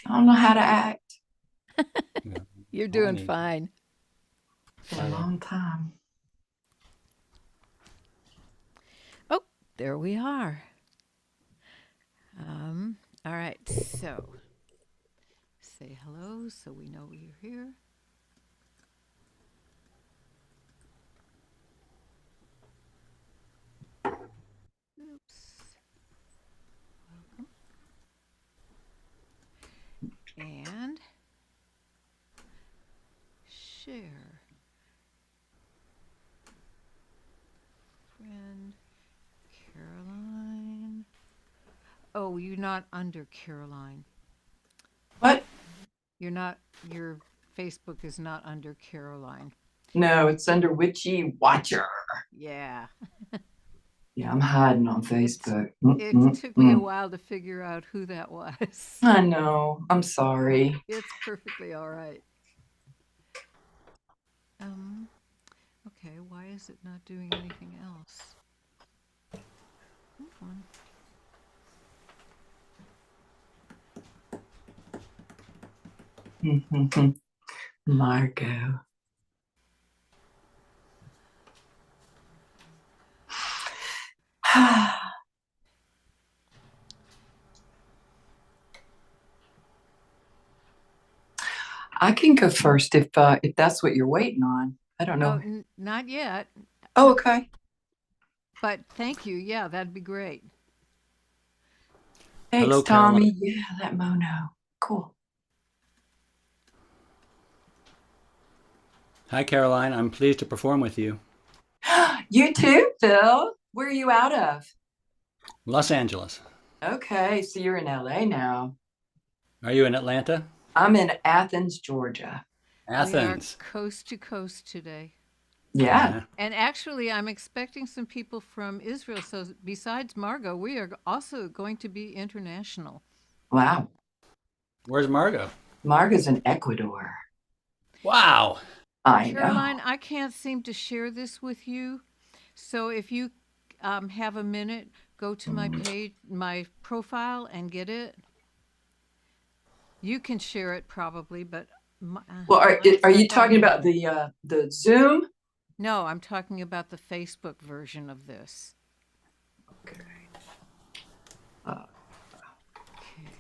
I don't know how to act Yeah. You're All I doing need. fine. for a long time. Oh, there we are. Um, all right, so say hello so we know you're here. Oops. Welcome. And share. Friend Caroline. Oh, you're not under Caroline. What? You're not, your Facebook is not under Caroline. No, it's under Witchy Watcher. Yeah. Yeah, I'm hiding on It's Facebook. it took me a Mm-mm-mm. while to figure out who that was. I know. I'm sorry. It's perfectly all right. Um, okay, why is it not doing anything else? Come on. Margot. I can go first if that's what you're waiting on. I don't Oh, know. not yet, Oh, okay. but thank you. Yeah, that'd be great. Thanks, Hello, Caroline. Tommy. Yeah, that mono. Cool. Hi, Caroline. I'm pleased to perform with you. You too, Phil. Where are you out of? Los Angeles. Okay, so you're in LA now. Are you in Atlanta? I'm in Athens, Georgia. We are Athens. coast to coast today. Yeah. Yeah. And actually, I'm expecting some people from Israel. So, besides Margot, we are also going to be international. Wow. Where's Margot? Marga's in Ecuador. Wow. I know. Caroline, I can't seem to share this with you. So, if you have a minute, go to my page, my profile, and get it. You can share it probably, but Well, mine's are you stuck on talking about mute. the Zoom? No, I'm talking about the Facebook version of this. Okay. Uh, Okay.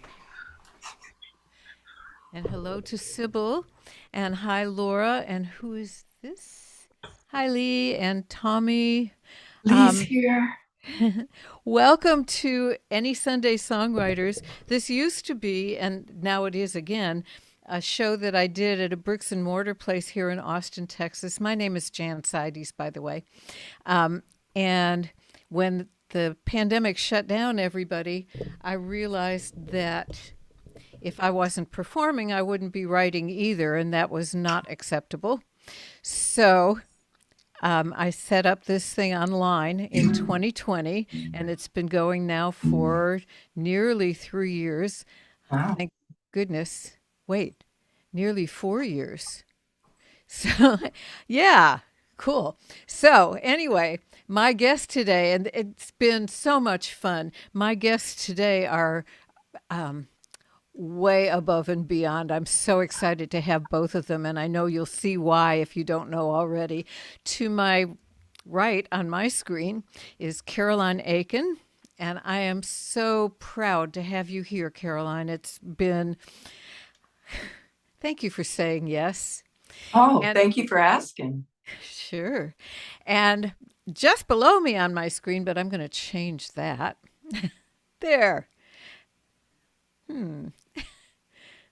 And hello to Sybil. And hi, Laura. And who is this? Hi, Lee and Tommy. Lee's here. Welcome to Any Sunday Songwriters. This used to be, and now it is again, a show that I did at a bricks and mortar place here in Austin, Texas. My name is Jan Seides, by the way. And when the pandemic shut down everybody, I realized that if I wasn't performing, I wouldn't be writing either, and that was not acceptable. So I set up this thing online in 2020, and it's been going now for nearly 3 years. Wow. Thank goodness. Wait, nearly 4 years. So, yeah, cool. So, anyway, my guests today, and it's been so much fun. My guests today are way above and beyond. I'm so excited to have both of them, and I know you'll see why if you don't know already. To my right on my screen is Caroline Aiken, and I am so proud to have you here, Caroline. It's been, thank you for saying yes. Oh, And thank you for asking. sure. And just below me on my screen, but I'm going to change that. There.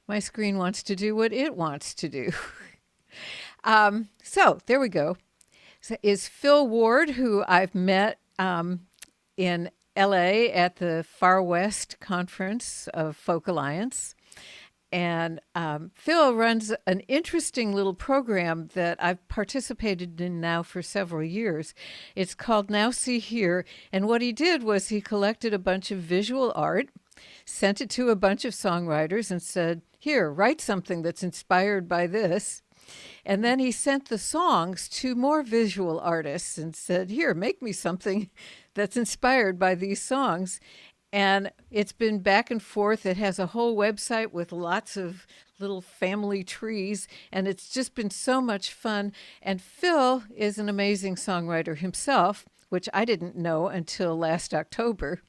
My screen wants to do what it wants to do. So there we go. So is Phil Ward, who I've met in LA at the Far West Conference of Folk Alliance. And Phil runs an interesting little program that I've participated in now for several years. It's called Now See Here. And what he did was he collected a bunch of visual art, sent it to a bunch of songwriters, and said, here, write something that's inspired by this. And then he sent the songs to more visual artists and said, here, make me something that's inspired by these songs. And it's been back and forth. It has a whole website with lots of little family trees, and it's just been so much fun. And Phil is an amazing songwriter himself, which I didn't know until last October.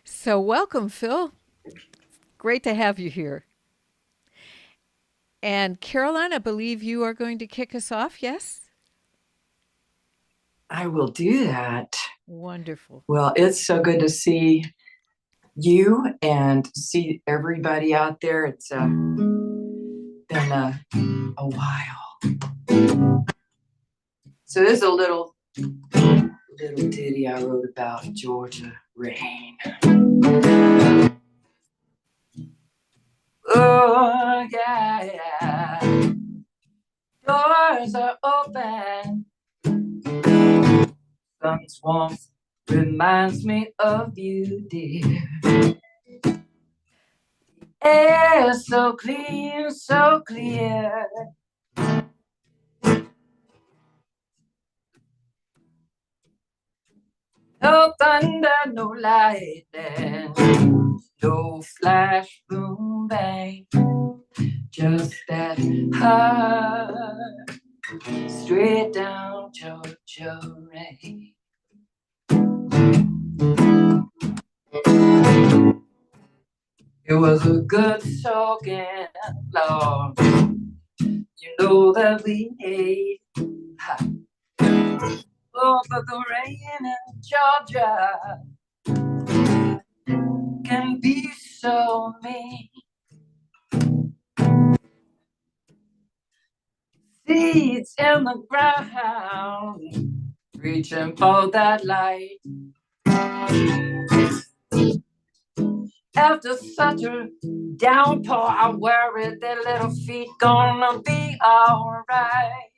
So, welcome, Phil. Great to have you here. And Caroline, I believe you are going to kick us off, yes? I will do that. Wonderful. Well, it's so good to see you and see everybody out there. It's been a while. So there's a little ditty I wrote about Georgia rain. Oh yeah, yeah. Doors are open. Sun's warmth reminds me of you, dear. Air so clean, so clear. No thunder, no lightning, no flash, boom, bang. Just that hard, straight down Georgia rain. It was a good soaking, Lord. You know that we need. Oh, but the rain in Georgia can be so mean. Seeds in the ground, reaching for that light. After such a downpour, I worry their little feet gonna be alright.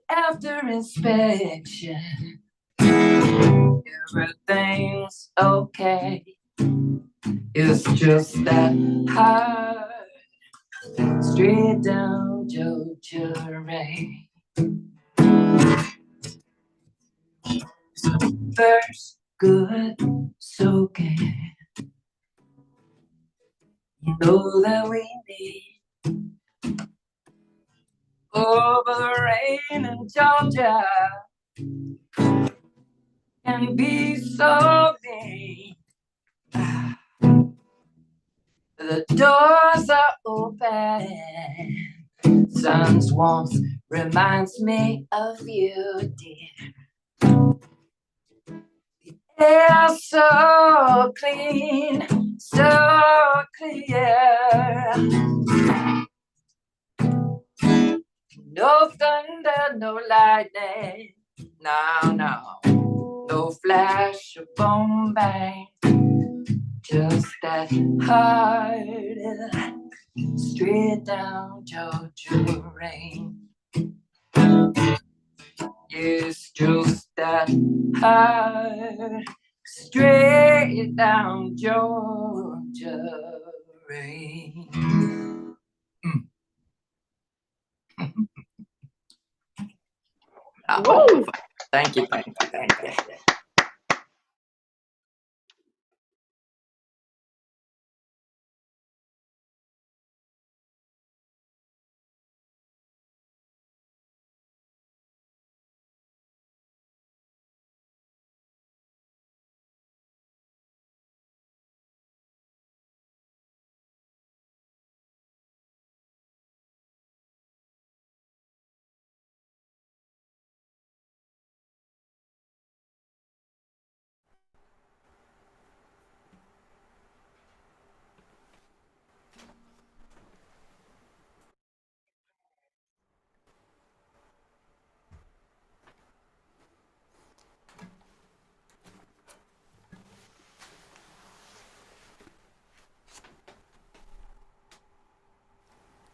After inspection, everything's okay. It's just that hard, straight down Georgia rain. First good soaking, you know that we need. Over the rain in Georgia can be so mean. The doors are open. Sun's warmth reminds me of you, dear. Air so clean, so clear. No thunder, no lightning, no flash or boom bang. Just that hard, straight down Georgia rain. It's just that hard, straight down Georgia rain. Oh, thank you.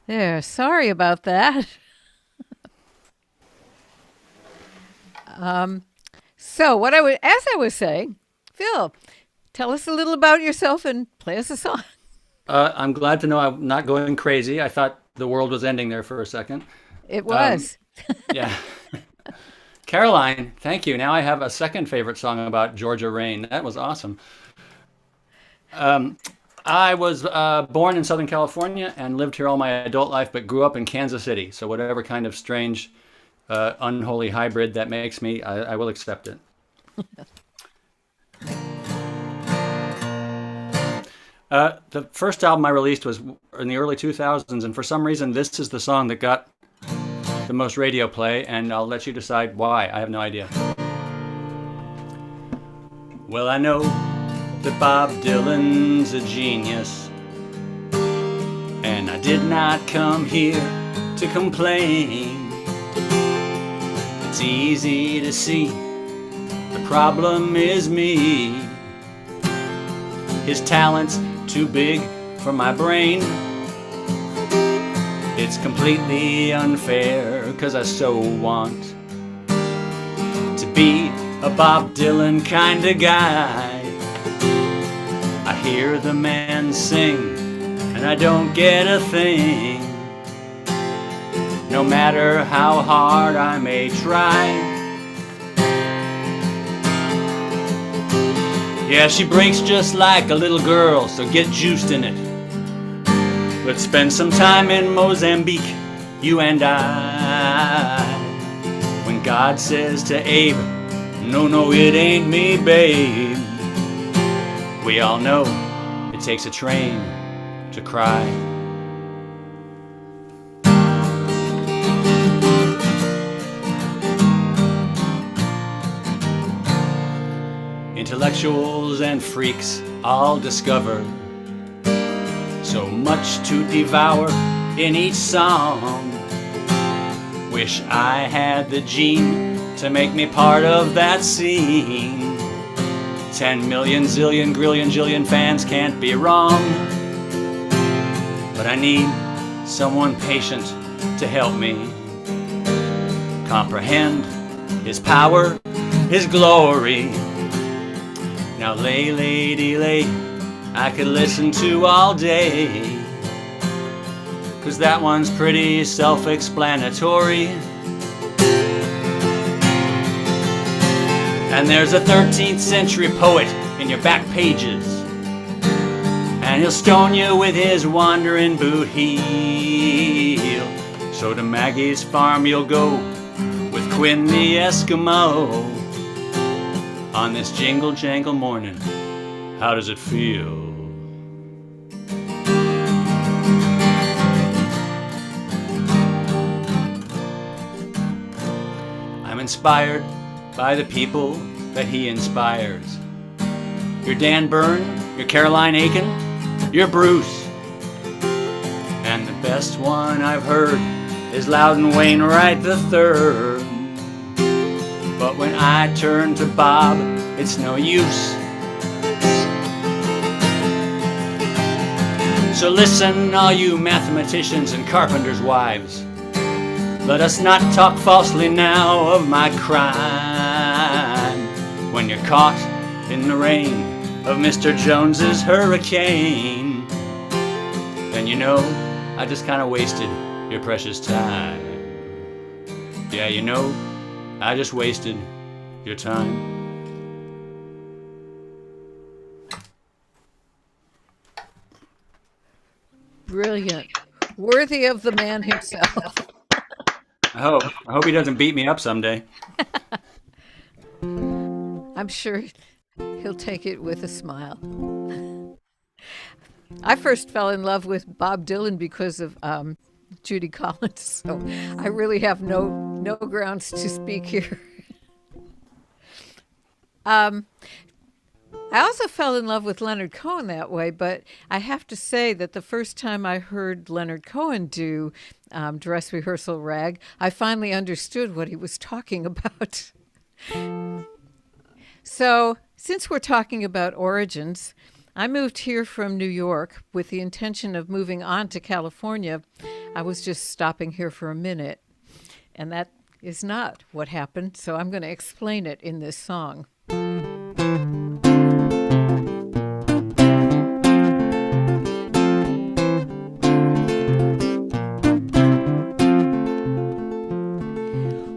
There, sorry about that. So, as I was saying, Phil, tell us a little about yourself and play us a song. I'm glad to know I'm not going crazy. I thought the world was ending there for a second. It Um, was. yeah. Caroline, thank you. Now I have a second favorite song about Georgia rain. That was awesome. I was born in Southern California and lived here all my adult life, but grew up in Kansas City. So whatever kind of strange, unholy hybrid that makes me, I will accept it. The first album I released was in the early 2000s, and for some reason, this is the song that got the most radio play, and I'll let you decide why. I have no idea. Well, I know that Bob Dylan's a genius, and I did not come here to complain. It's easy to see the problem is me. His talent's too big for my brain. It's completely unfair, 'cause I so want to be a Bob Dylan kind of guy. I hear the man sing, and I don't get a thing, no matter how hard I may try. Yeah, she breaks just like a little girl, so get juiced in it. Let's spend some time in Mozambique, you and I. When God says to Abe, no, no, it ain't me, babe, we all know it takes a train to cry. Intellectuals and freaks all discover so much to devour in each song. Wish I had the gene to make me part of that scene. 10 million, zillion, grillion, jillion fans can't be wrong. But I need someone patient to help me comprehend his power, his glory. Now lay, lady, lay, I could listen to all day, 'cause that one's pretty self-explanatory. And there's a 13th century poet in your back pages, and he'll stone you with his wandering boot heel. So to Maggie's farm you'll go with Quinn the Eskimo. On this jingle jangle morning, how does it feel? I'm inspired by the people that he inspires. You're Dan Byrne, you're Caroline Aiken, you're Bruce. And the best one I've heard is Loudon Wainwright III. But when I turn to Bob, it's no use. So listen, all you mathematicians and carpenters' wives. Let us not talk falsely now of my crime. When you're caught in the rain of Mr. Jones's hurricane, then you know I just kind of wasted your precious time. Yeah, you know, I just wasted your time. Brilliant. Worthy of the man himself. I hope he doesn't beat me up someday. I'm sure he'll take it with a smile. I first fell in love with Bob Dylan because of Judy Collins, so I really have no grounds to speak here. I also fell in love with Leonard Cohen that way, but I have to say that the first time I heard Leonard Cohen do Dress Rehearsal Rag, I finally understood what he was talking about. So, since we're talking about origins, I moved here from New York with the intention of moving on to California. I was just stopping here for a minute, and that is not what happened, so I'm going to explain it in this song.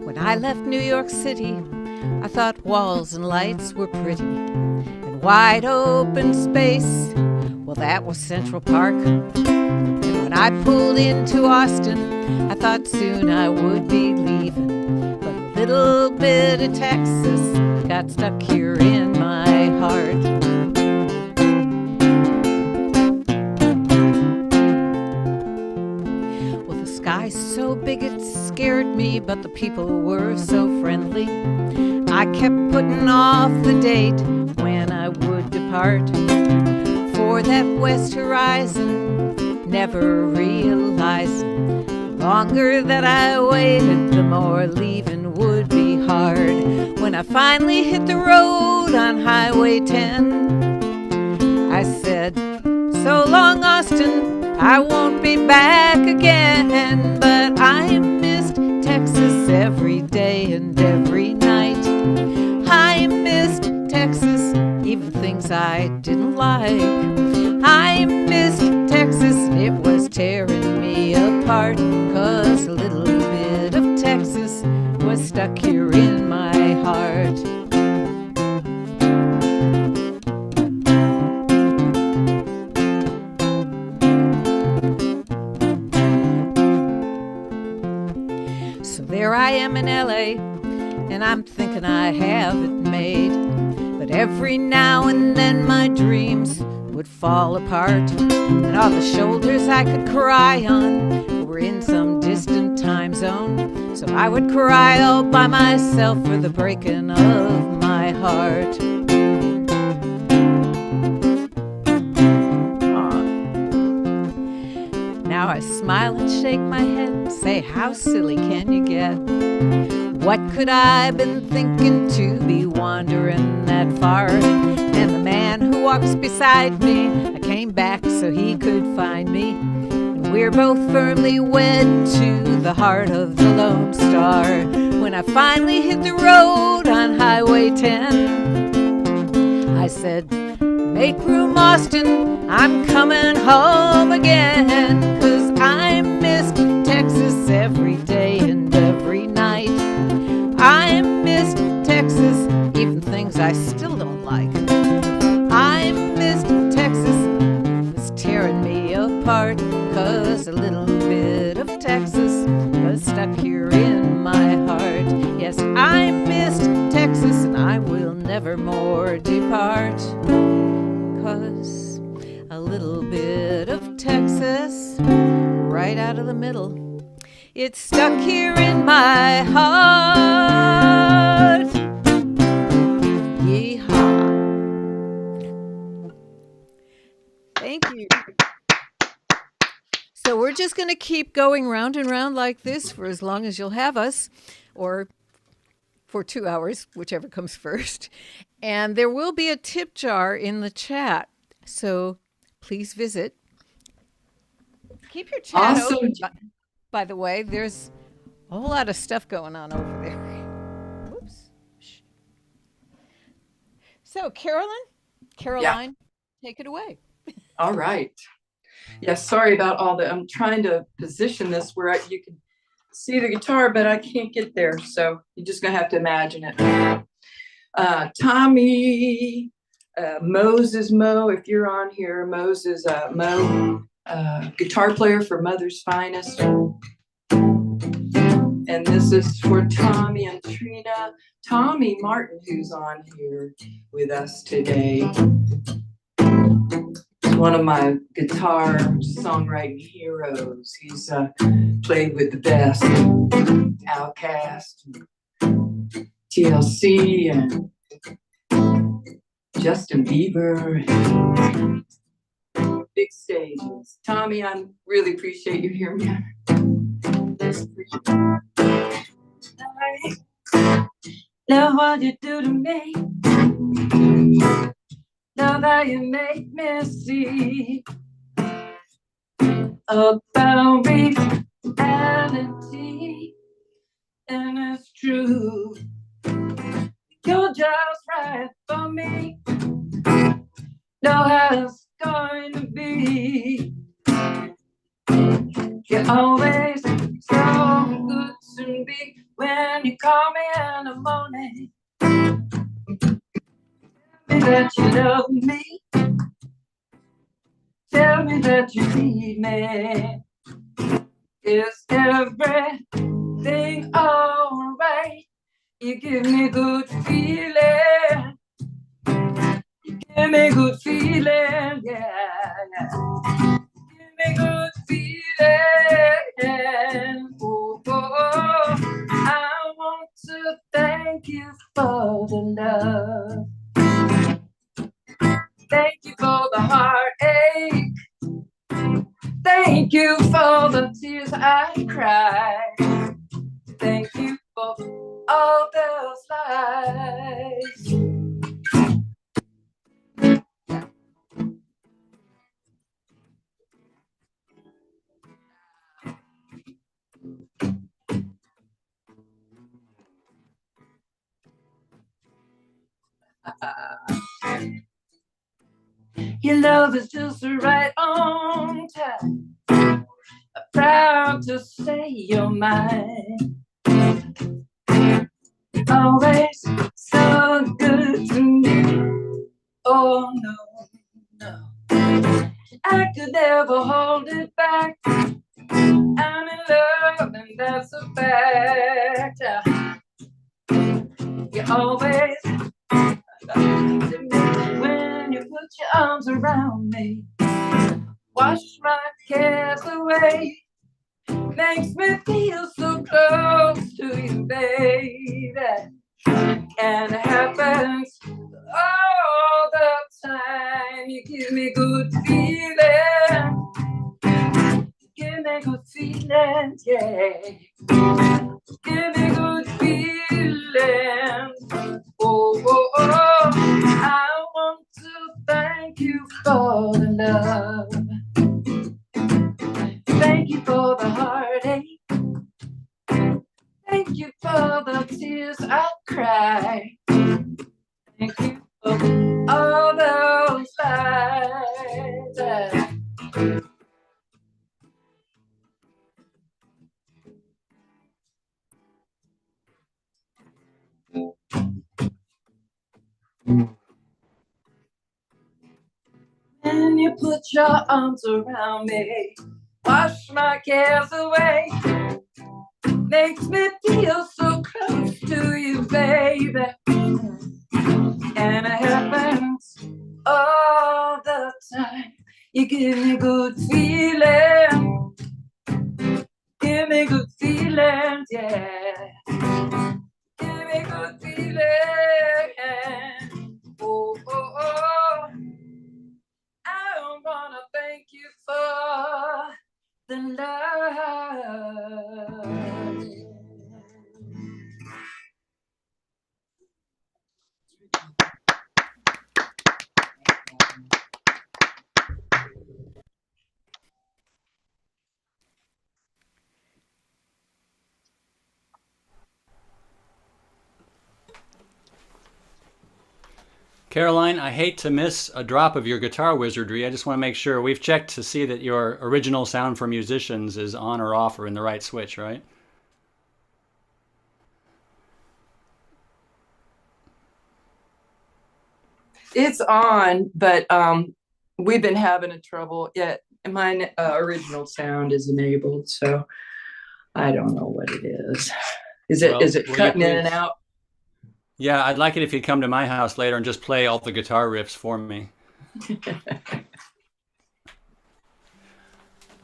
When I left New York City, I thought walls and lights were pretty, and wide open space, well, that was Central Park. And when I pulled into Austin, I thought soon I would be leaving, but a little bit of Texas got stuck here in my heart. Well, the sky's so big it scared me, but the people were so friendly. I kept putting off the date when I would depart for that west horizon, never realizing the longer that I waited, the more leaving would be hard. When I finally hit the road on Highway 10, I said, so long, Austin, I won't be back again. But I missed Texas every day and every night. I missed Texas, even things I didn't like. I missed Texas, it was tearing me apart, 'cause a little bit of Texas was stuck here in my heart. So there I am in LA, and I'm thinking I have it made. But every now and then my dreams would fall apart, and all the shoulders I could cry on were in some distant time zone. So I would cry all by myself for the breaking of my heart. Now I smile and shake my head and say, how silly can you get? What could I have been thinking to be wandering that far? And the man who walks beside me, I came back so he could find me. And we're both firmly wed to the heart of the Lone Star. When I finally hit the road on Highway 10, I said, make room, Austin, I'm coming home again. 'Cause I missed Texas every day and every night. I missed Texas, even things I still don't like. I missed Texas, it's tearing me apart, 'cause a little bit of Texas was stuck here in my heart. Yes, I missed Texas, and I will never more depart, 'cause a little bit of Texas, right out of the middle, it's stuck here in my heart. Yeehaw. Thank you. So we're just going to keep going round and round like this for as long as you'll have us, or for 2 hours, whichever comes first. And there will be a tip jar in the chat, so please visit. Keep your chat Also, open. By the way, there's a whole lot of stuff going on over there. Whoops. Shh. So, Caroline, take it away. all right. Yeah, sorry about all that. I'm trying to position this where you can see the guitar, but I can't get there. So you're just gonna have to imagine it. Tommy, Moses Mo, if you're on here, Moses Mo, guitar player for Mother's Finest. And this is for Tommy and Trina. Tommy Martin, who's on here with us today. He's one of my guitar songwriting heroes. He's played with the best, Outkast, TLC, and Justin Bieber, and big stages. Tommy, I really appreciate you here, man. Love what you do to me. Love how you make me see about reality. And it's true, you're just right for me. Know how it's going to be. You're always so good to me when you call me in the morning. Tell me that you love me. Tell me that you need me. Is everything alright? You give me good feeling. You give me good feeling, yeah. Give me good feeling. Oh, oh, oh. I want to thank you for the love. Thank you for the heartache. Thank you for the tears I cried. Thank you for all those lies. Your love is just right on time. I'm proud to say you're mine. Always so good to me. Oh no, no, I could never hold it back. I'm in love and that's a fact. You always to me when you put your arms around me. Wash my cares away. Makes me feel so close to you, baby. And it happens all the time. You give me good feeling. Give me good feeling, yeah. Give me good feeling. Oh, oh, oh. I want to thank you for the love. Thank you for the heartache. Thank you for the tears I cry. Thank you for all those lies. When you put your arms around me, wash my cares away. Makes me feel so close to you, baby. And it happens all the time. You give me good feeling. Give me good feelings, yeah. Give me good feeling. Oh, oh, oh. I wanna thank you for the love. Caroline, I hate to miss a drop of your guitar wizardry. I just want to make sure we've checked to see that your original sound for musicians is on or off or in the right switch, right? It's on, but we've been having a trouble. Yet mine original sound is enabled, so I don't know what it is. Is it cutting in and out? Yeah, I'd like it if you'd come to my house later and just play all the guitar riffs for me.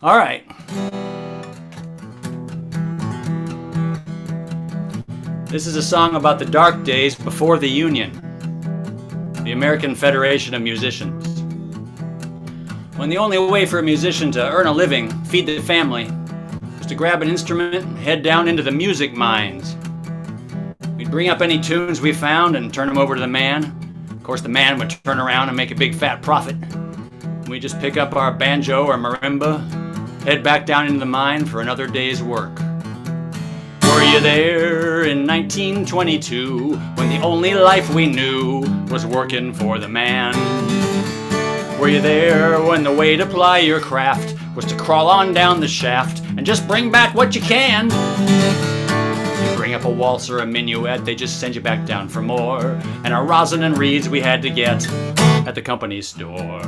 All right. This is a song about the dark days before the Union, the American Federation of Musicians. When the only way for a musician to earn a living, feed the family, was to grab an instrument and head down into the music mines. We'd bring up any tunes we found and turn them over to the man. Of course, the man would turn around and make a big fat profit. We'd just pick up our banjo or marimba, head back down into the mine for another day's work. Were you there in 1922 when the only life we knew was working for the man? Were you there when the way to ply your craft was to crawl on down the shaft and just bring back what you can? You bring bring up a waltz or a minuet, they just send you back down for more. And our rosin and reeds we had to get at the company store.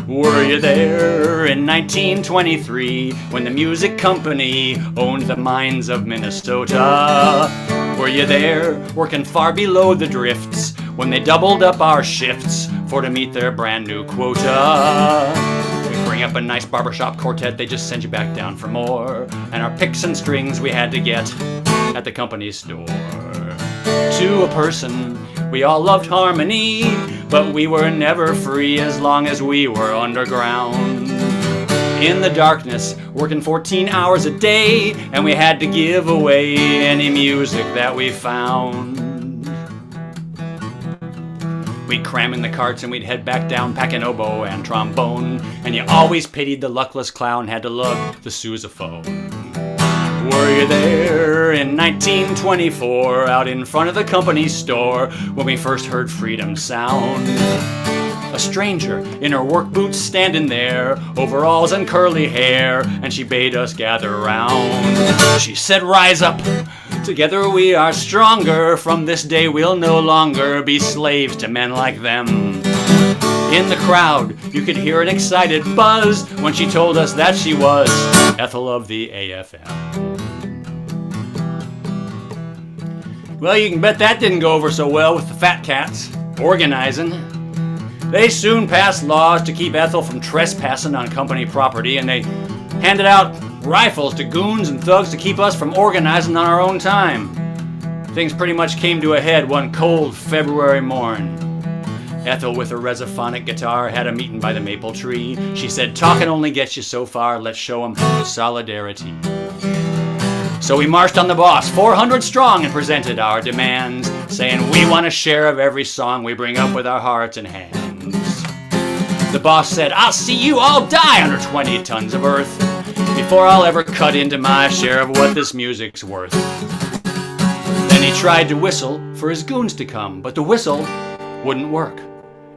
Were you there in 1923 when the music company owned the mines of Minnesota? Were you there working far below the drifts when they doubled up our shifts for to meet their brand new quota? We bring up a nice barbershop quartet, they just send you back down for more. And our picks and strings we had to get at the company store. To a person, we all loved harmony, but we were never free as long as we were underground. In the darkness, working 14 hours a day, and we had to give away any music that we found. We'd cram in the carts and we'd head back down packing oboe and trombone, and you always pitied the luckless clown had to lug the sousaphone. Were you there in 1924 out in front of the company store when we first heard freedom sound? A stranger in her work boots standing there, overalls and curly hair, and she bade us gather round. She said, "Rise up, together we are stronger. From this day we'll no longer be slaves to men like them." In the crowd, you could hear an excited buzz when she told us that she was Ethel of the AFM. Well, you can bet that didn't go over so well with the fat cats organizing. They soon passed laws to keep Ethel from trespassing on company property, and they handed out rifles to goons and thugs to keep us from organizing on our own time. Things pretty much came to a head one cold February morn. Ethel, with her resophonic guitar, had a meeting by the maple tree. She said, "Talking only gets you so far, let's show 'em solidarity." So we marched on the boss, 400 strong, and presented our demands, saying we want a share of every song we bring up with our hearts and hands. The boss said, "I'll see you all die under 20 tons of earth before I'll ever cut into my share of what this music's worth." Then he tried to whistle for his goons to come, but the whistle wouldn't work.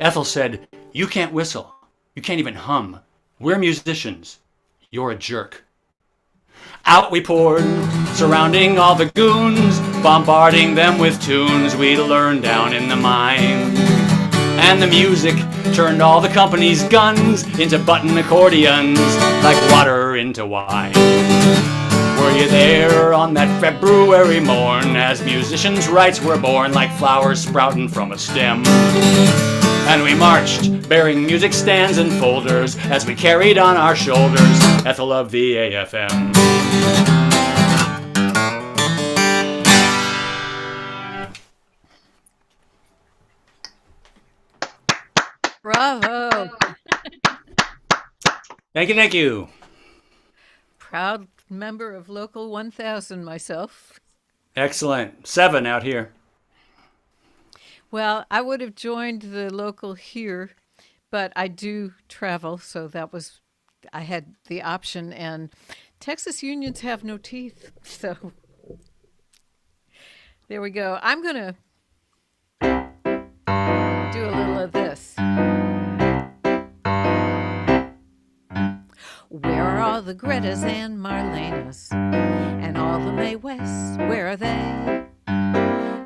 Ethel said, "You can't whistle. You can't even hum. We're musicians. You're a jerk." Out we poured, surrounding all the goons, bombarding them with tunes we'd learned down in the mine. And the music turned all the company's guns into button accordions, like water into wine. Were you there on that February morn, as musicians' rights were born, like flowers sprouting from a stem? And we marched, bearing music stands and folders, as we carried on our shoulders Ethel of the AFM. Bravo. Thank you. Proud member of Local 1000 myself. Excellent. 7 out here. Well, I would have joined the local here, but I do travel, so I had the option, and Texas unions have no teeth, so there we go. I'm going to do a little of this. Where are all the Gretas and Marlenas and all the Mae Wests? Where are they?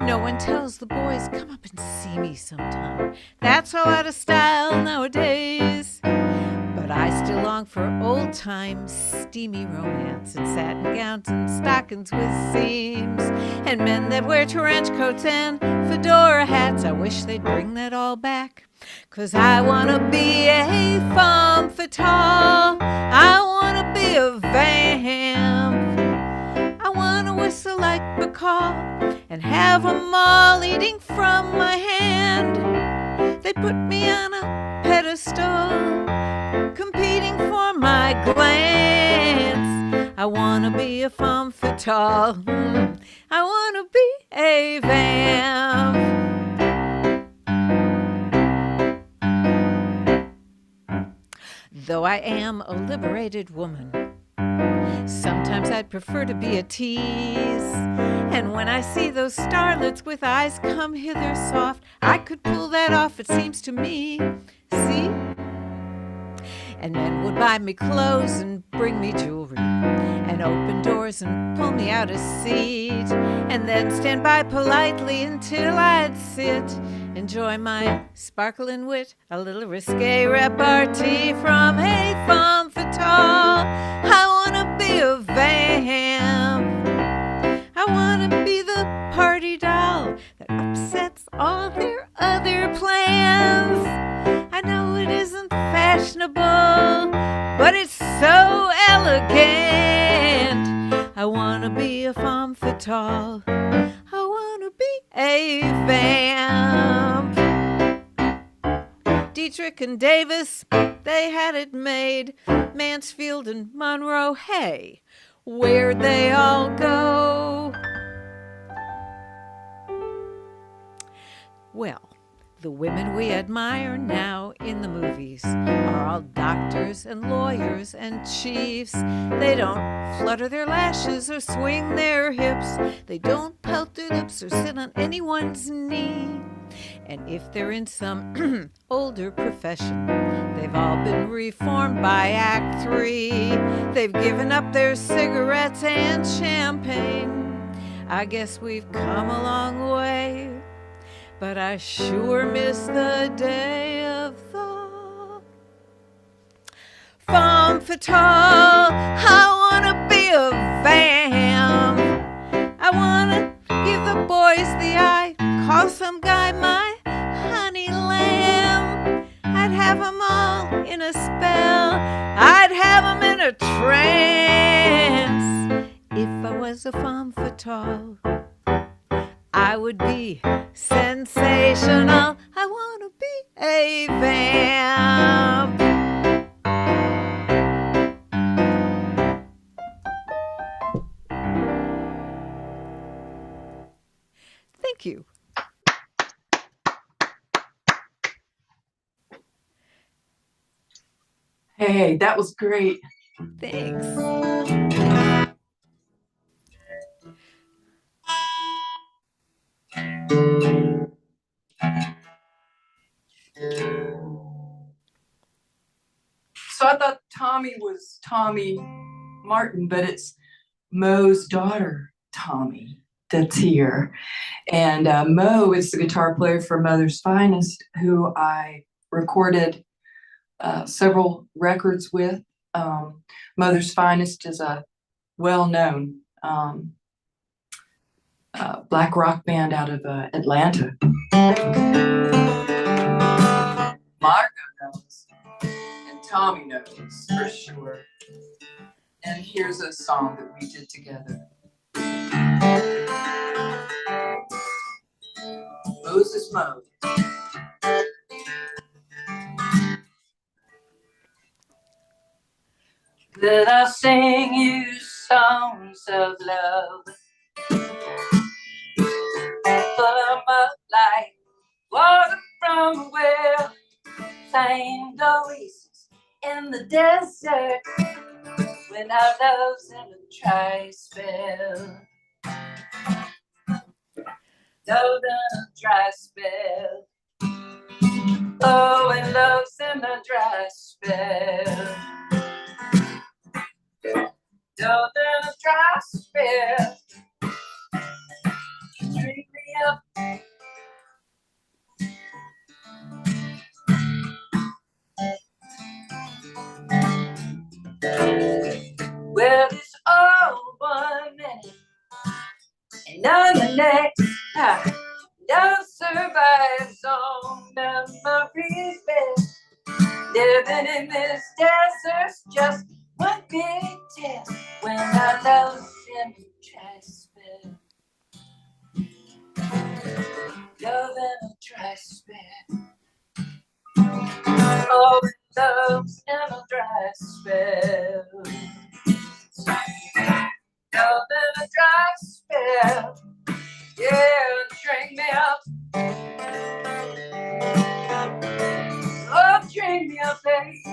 No one tells the boys, come up and see me sometime. That's all out of style nowadays. But I still long for old-time steamy romance and satin gowns and stockings with seams and men that wear trench coats and fedora hats. I wish they'd bring that all back, 'cause I want to be a femme fatale. I want to be a vamp. I want to whistle like Bacall and have 'em all eating from my hand. They put me on a pedestal, competing for my glance. I want to be a femme fatale. I want to be a vamp. Though I am a liberated woman, sometimes I'd prefer to be a tease. And when I see those starlets with eyes come hither soft, I could pull that off, it seems to me. See? And men would buy me clothes and bring me jewelry. jewelry and open doors and pull me out a seat and then stand by politely until I'd sit, enjoy my sparkling wit, a little risque repartee from Hey Femme Fatale. I wanna be a vamp. I wanna be the party doll that upsets all their other plans. I know it isn't fashionable, but it's so elegant. I wanna be a femme fatale. I wanna be a vamp. Dietrich and Davis, they had it made. Mansfield and Monroe, hey, where'd they all go? Well, the women we admire now in the movies are all doctors and lawyers and chiefs. They don't flutter their lashes or swing their hips. They don't pout their lips or sit on anyone's knee. And if they're in some older profession, they've all been reformed by Act 3. They've given up their cigarettes and champagne. I guess we've come a long way, but I sure miss the day of the femme fatale. I wanna be a vamp. I wanna give the boys the eye, call some guy my honey lamb. I'd have 'em all in a spell, I'd have 'em in a trance. If I was a femme fatale, I would be sensational. I wanna be a vamp. Thank you. Hey, that was great. Thanks. So I thought Tommy was Tommy Martin, but it's Mo's daughter, Tommy, that's here. And Mo is the guitar player for Mother's Finest, who I recorded several records with. Mother's Finest is a well-known black rock band out of Atlanta. Margo knows, and Tommy knows for sure. And here's a song that we did together. Moses Mo. That I'll sing you songs of love, fill 'em up like water from a well, find oasis in the desert when our love's in a dry spell. Love in a dry spell. Oh, and love's in a dry spell. Love in a dry spell. Drink me up. Well, it's all 1 minute and on the next. Love survives on memories best. Living in this desert's just one big test when our love's in a dry spell. Love in a dry spell. Oh, love's in a dry spell. Love in a dry spell. Yeah, drink me up. Oh, drink me up, baby.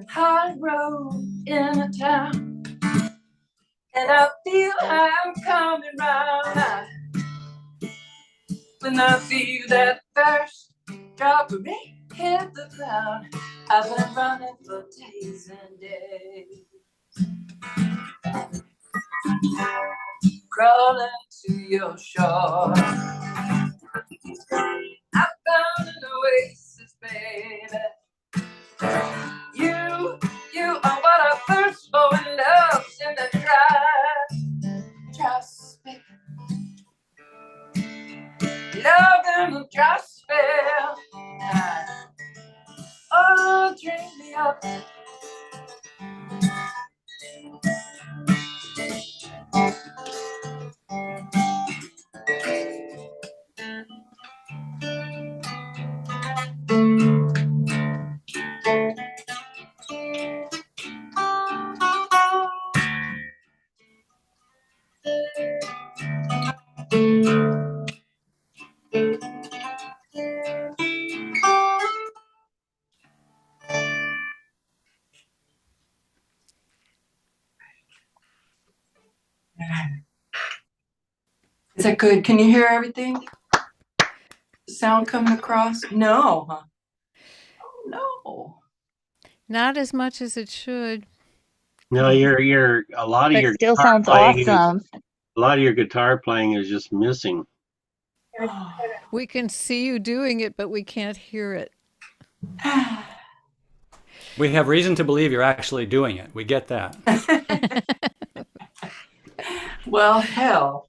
high road in a town, and I feel I'm coming round. When I feel that first drop of rain hit the ground, I've been running for days and days, crawling to your shore. I found an oasis, baby. You are what I thirst for, and love's in the dry spell. Love in the dry spell. Oh, drink me up. Is that good? Can you hear everything? Sound coming across? No, huh? Oh, no. Not as much as it should. No, you're a lot of But your still guitar sounds playing awesome. a lot of your guitar playing is just missing. We can see you doing it, but we can't hear it. We have reason to believe you're actually doing it. We get that. Well, hell.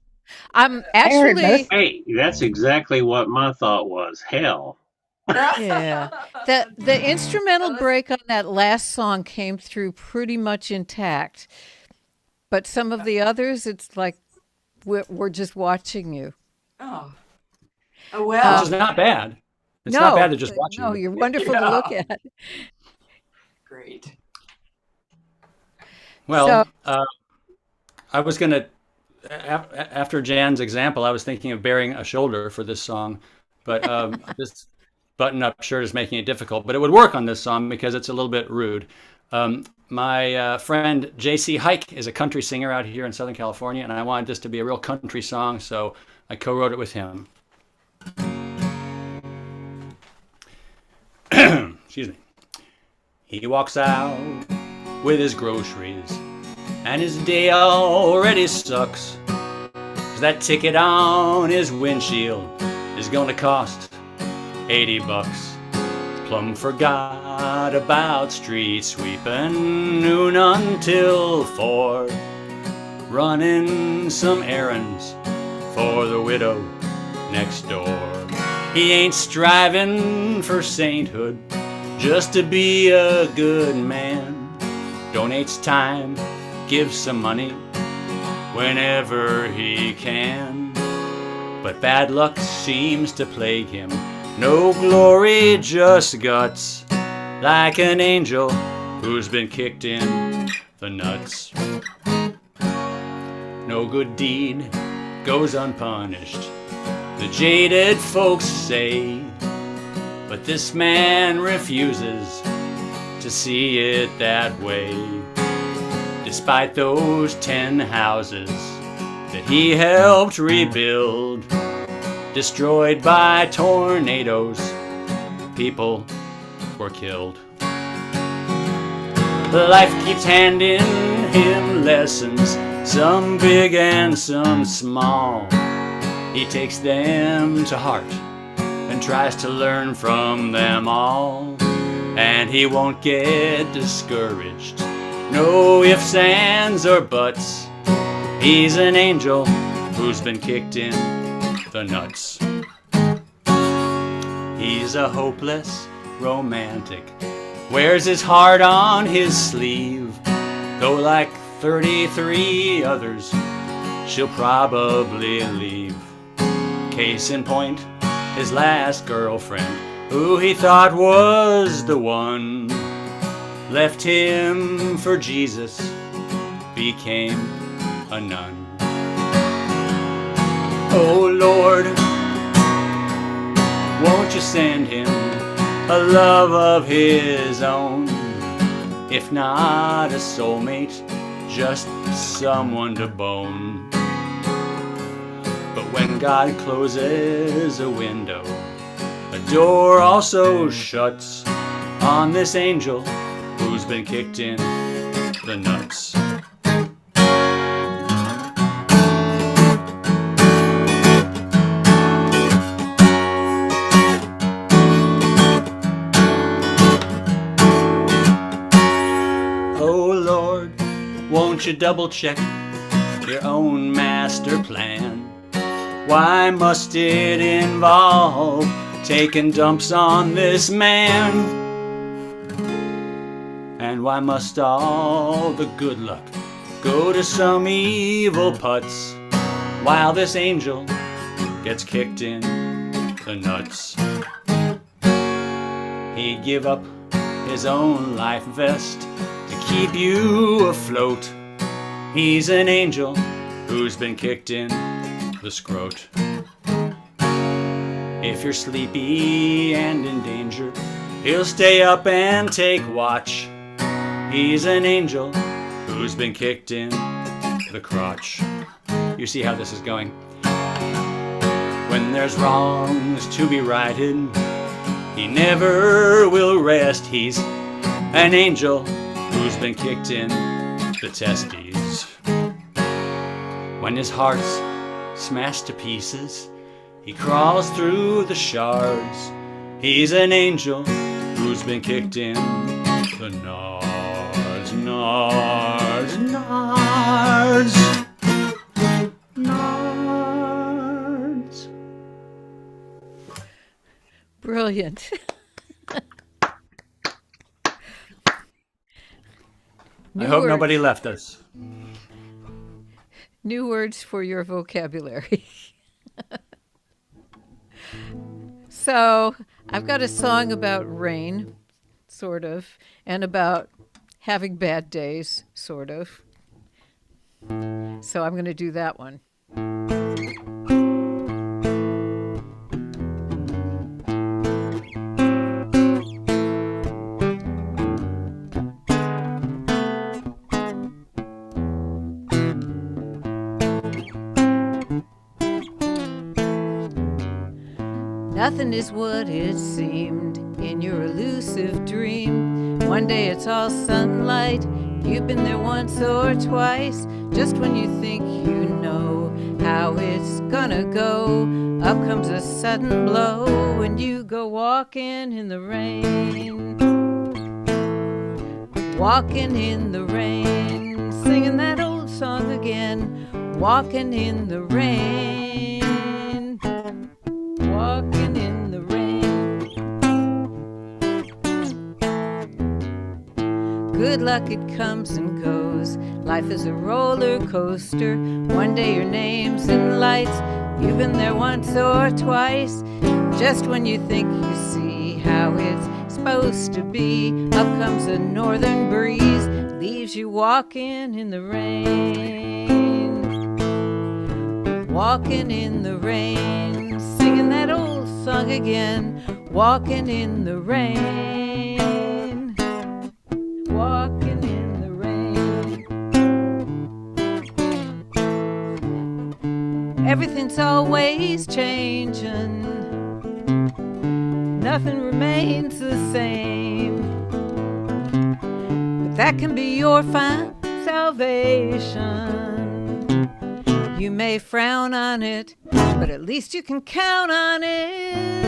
I'm heard actually, Hey, that's exactly what my thought was. Hell. yeah. The instrumental break on that last song came through pretty much intact, but some of the others, it's like we're just watching you. Oh. Oh, well. Which is not bad. It's not bad to just watch No, you. you're wonderful to look at. Great. Well, I was going to, after Jan's example, I was thinking of bearing a shoulder for this song, but this button-up shirt is making it difficult. But it would work on this song because it's a little bit rude. My friend J.C. Hike is a country singer out here in Southern California, and I wanted this to be a real country song, so I co-wrote it with him. Excuse me. He walks out with his groceries, and his day already sucks, 'cause that ticket on his windshield is gonna cost $80. Plum forgot about street sweeping noon until 4, running some errands for the widow next door. He ain't striving for sainthood, just to be a good man. Donates time, gives some money whenever he can. But bad luck seems to plague him. No glory, just guts, like an angel who's been kicked in the nuts. No good deed goes unpunished, the jaded folks say, but this man refuses to see it that way. Despite those 10 houses that he helped rebuild, destroyed by tornadoes, people were killed. Life keeps handing him lessons, some big and some small. He takes them to heart and tries to learn from them all. And he won't get discouraged, no ifs, ands, or buts. He's an angel who's been kicked in the nuts. He's a hopeless romantic, wears his heart on his sleeve, though like 33 others, she'll probably leave. Case in point, his last girlfriend, who he thought was the one, left him for Jesus, became a nun. Oh Lord, won't you send him a love of his own? if not a soulmate, just someone to bone. But when God closes a window, a door also shuts on this angel who's been kicked in the nuts. Oh Lord, won't you double check your own master plan? Why must it involve taking dumps on this man? And why must all the good luck go to some evil putz while this angel gets kicked in the nuts? He'd give up his own life vest to keep you afloat. He's an angel who's been kicked in the scrot. If you're sleepy and in danger, he'll stay up and take watch. He's an angel who's been kicked in the crotch. You see how this is going? When there's wrongs to be righted, he never will rest. He's an angel who's been kicked in the testes. When his heart's smashed to pieces, he crawls through the shards. He's an angel who's been kicked in the nards, nards, nards, nards. Brilliant. I hope words. nobody left us. New words for your vocabulary. So, I've got a song about rain, sort of, and about having bad days, sort of. So, I'm going to do that one. Nothing is what it seemed in your elusive dream. One day it's all sunlight, you've been there once or twice. Just when you think you know how it's gonna go, up comes a sudden blow and you go walking in the rain. Walking in the rain, singing that old song again. Walking in the rain. Walking in the rain. Good luck, it comes and goes. Life is a roller coaster. One day your name's in lights. You've been there once or twice. Just when you think you see how it's supposed to be, up comes a northern breeze, leaves you walking in the rain. Walking in the rain, singing that old song again. Walking in the rain. Walking in the rain. Everything's always changing. Nothing remains the same. But that can be your fine salvation. You may frown on it, but at least you can count on it.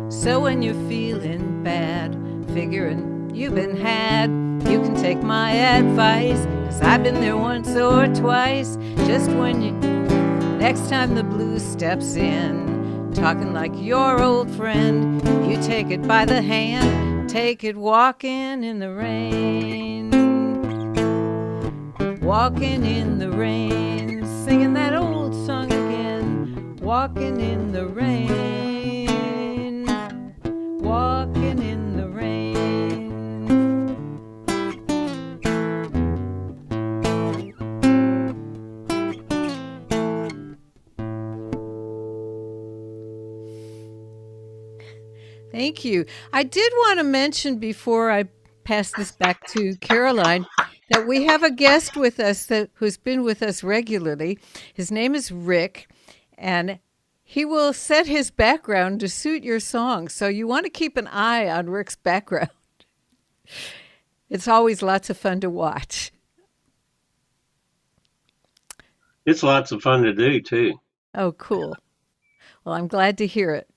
So when you're feeling bad, figuring you've been had, you can take my advice, 'cause I've been there once or twice. Just when you, next time the blues steps in, talking like your old friend, you take it by the hand, take it walking in the rain. Walking in the rain, singing that old song again. Walking in the rain. Walking in the rain. Thank you. I did want to mention before I pass this back to Caroline that we have a guest with us who's been with us regularly. His name is Rick, and he will set his background to suit your song. So you want to keep an eye on Rick's background. It's always lots of fun to watch. It's lots of fun to do, too. Oh, cool. Well, I'm glad to hear it.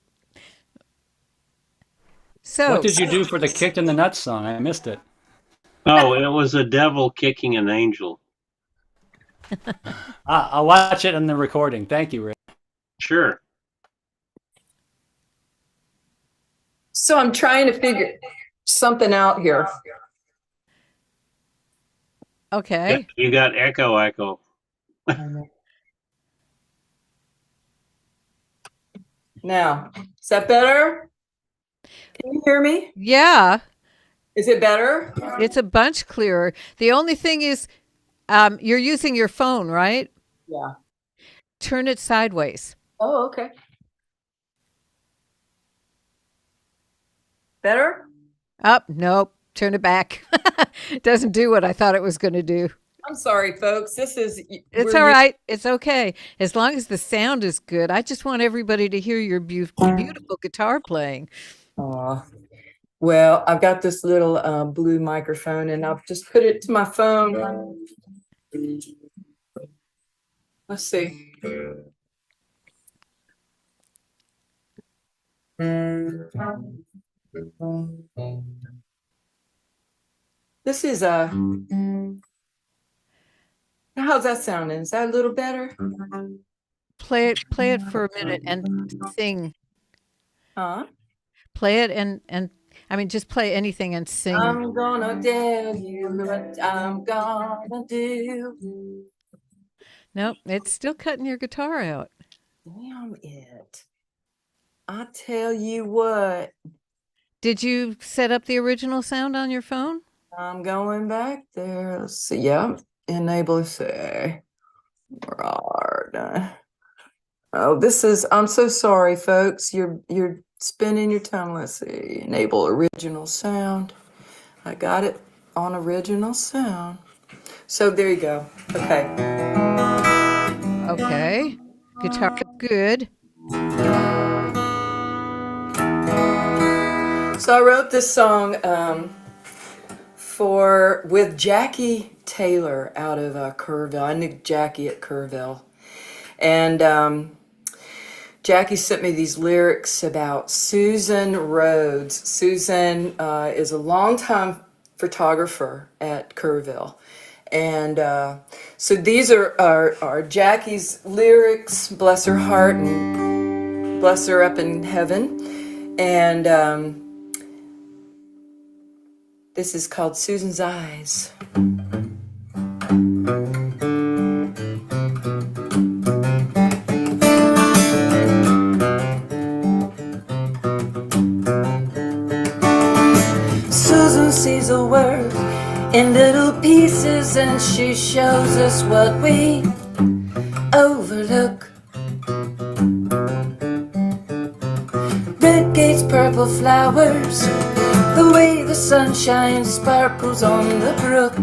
So, What did you do for the Kicked in the Nuts song? I missed it. Oh, it was a devil kicking an angel. I'll watch it in the recording. Thank you, Rick. Sure. So I'm trying to figure something out here. okay. You got echo. Now, is that better? Can you hear me? Yeah, Is it better? it's a bunch clearer. The only thing is, you're using your phone, right? Yeah. Turn it sideways. Oh, okay. Better? Up, nope. Turn it back. It doesn't do what I thought it was going to do. I'm sorry, folks. It's all right. It's okay. As long as the sound is good. I just want everybody to hear your beautiful guitar playing. Aw. Well, I've got this little blue microphone, and I'll just put it to my phone. Let's see. This is how's that sounding? Is that a little better? Play it for a minute and sing. Huh? Play it and I mean, just play anything and sing. I'm gonna tell you what I'm gonna do. Nope, it's still cutting your guitar out. Damn it. I tell you what, Did you set up the original sound on your phone? I'm going back there. Let's see. Yeah, enable say. Oh, I'm so sorry, folks. You're spinning your tongue. Let's see. Enable original sound. I got it on original sound. So there you go. Okay. Okay. Guitar good. So I wrote this song with Jackie Taylor out of Kerrville. I knew Jackie at Kerrville, and Jackie sent me these lyrics about Susan Rhodes. Susan is a longtime photographer at Kerrville, and so these are Jackie's lyrics. Bless her heart and bless her up in heaven, and. This is called Susan's Eyes. Susan sees the world in little pieces, and she shows us what we overlook. Red gates, purple flowers, the way the sunshine sparkles on the brook.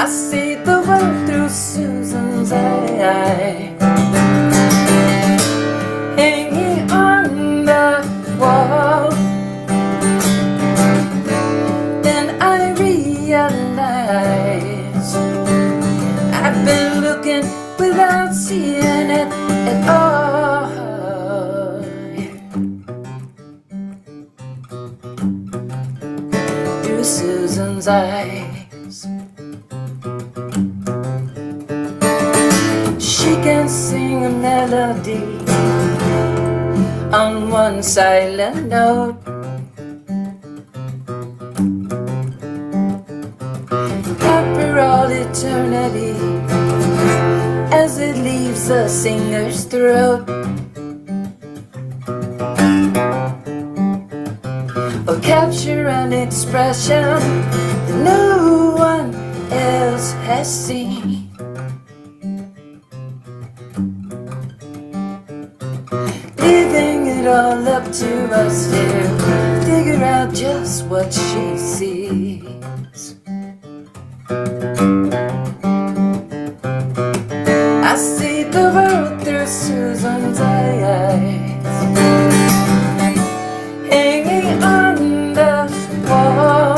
I see the world through Susan's eye, hanging on the wall. Then I realize I've been looking without seeing it at all. Through Susan's eyes, she can sing a melody on one silent note. After all eternity, as it leaves the singer's throat, will capture an expression that no one else has seen. leaving it all up to us to figure out just what she sees. I see the world through Susan's eyes, hanging on the wall.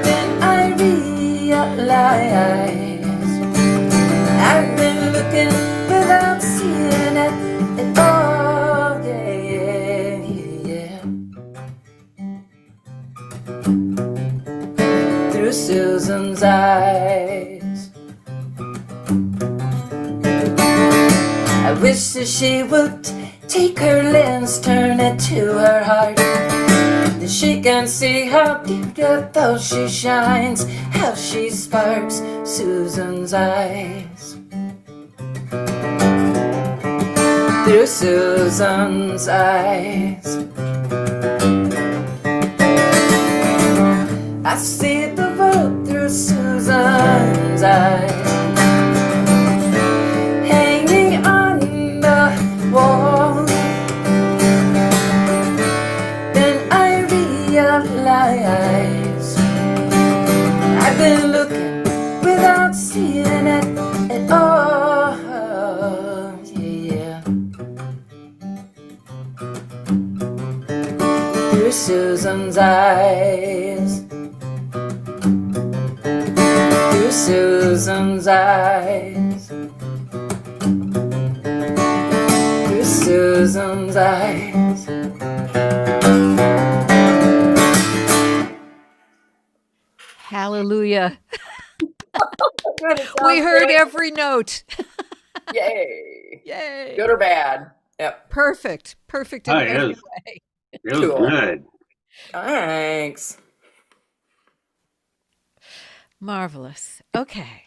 Then I realize I've been looking without seeing it at all. Yeah, yeah, yeah. Through Susan's eyes, I wish that she would take her lens, turn it to her heart. Then she can see how beautiful she shines, how she sparks. Susan's eyes. Through Susan's eyes, I see the world through Susan's eyes, hanging on the wall. Then I realize I've been looking without seeing it at all. Yeah. Through Susan's eyes, through Susan's eyes, through Susan's eyes. Hallelujah. We heard every note. Yay. Yay. Good or bad? Yep. Perfect. Perfect in Oh, every yes. way. It was Cool. good. Thanks. Marvelous. Okay.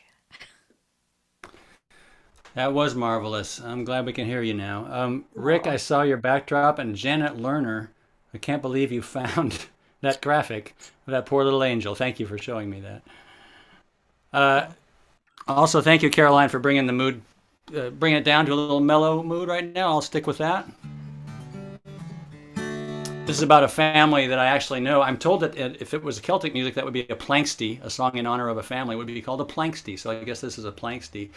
That was marvelous. I'm glad we can hear you now. Rick, I saw your backdrop, and Janet Lerner, I can't believe you found that graphic of that poor little angel. Thank you for showing me that. Also, thank you, Caroline, for bringing the mood, bringing it down to a little mellow mood right now. I'll stick with that. This is about a family that I actually know. I'm told that if it was Celtic music, that would be a planksty, a song in honor of a family would be called a planksty. So I guess this is a planksty.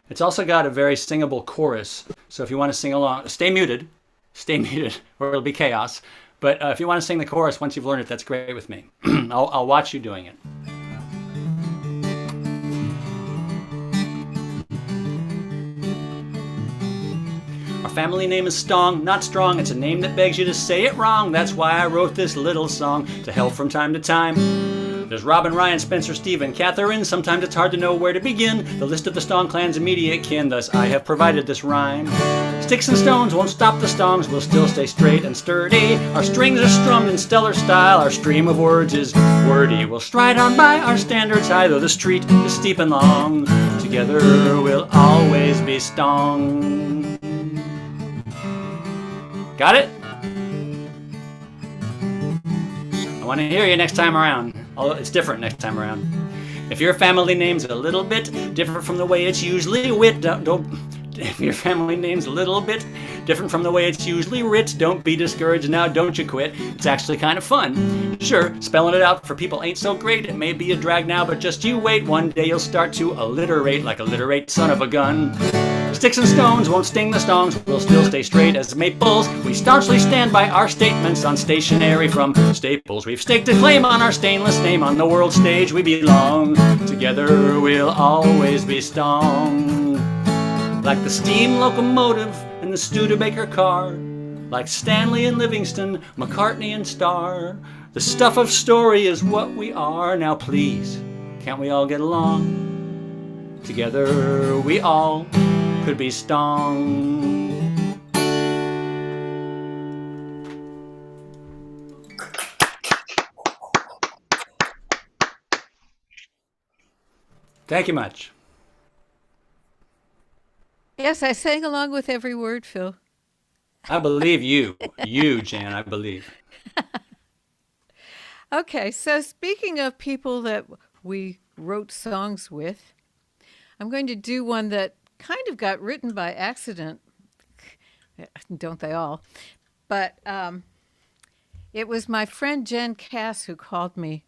It's also got a very singable chorus. So if you want to sing along, stay muted, or it'll be chaos. But if you want to sing the chorus once you've learned it, that's great with me. I'll watch you doing it. Our family name is Stong, not strong. It's a name that begs you to say it wrong. That's why I wrote this little song to help from time to time. There's Robin, Ryan, Spencer, Stephen, Catherine. Sometimes it's hard to know where to begin. The list of the Stong clan's immediate kin, thus I have provided this rhyme. Sticks and stones won't stop the Stongs, we'll still stay straight and sturdy. Our strings are strummed in stellar style, our stream of words is wordy. We'll stride on by our standards high, though the street is steep and long. Together we'll always be Stong. Got it? I want to hear you next time around. Although it's different next time around. If your family name's a little bit different from the way it's usually writ, if your family name's a little bit different from the way it's usually writ, don't be discouraged now, don't you quit. It's actually kind of fun. Sure, spelling it out for people ain't so great. It may be a drag now, but just you wait. One day you'll start to alliterate like a literate son of a gun. Sticks and stones won't sting the Stongs, we'll still stay straight as maples. We staunchly stand by our statements on stationery from Staples. We've staked a claim on our stainless name, on the world stage we belong. Together we'll always be Stong. Like the steam locomotive and the Studebaker car, like Stanley and Livingston, McCartney and Starr. The stuff of story is what we are. Now please, can't we all get along? Together we all could be Stong. Thank you much. Yes, I sang along with every word, Phil. I believe you. You, Jan, I believe. Okay, so speaking of people that we wrote songs with, I'm going to do one that kind of got written by accident, don't they all? But it was my friend Jen Cass who called my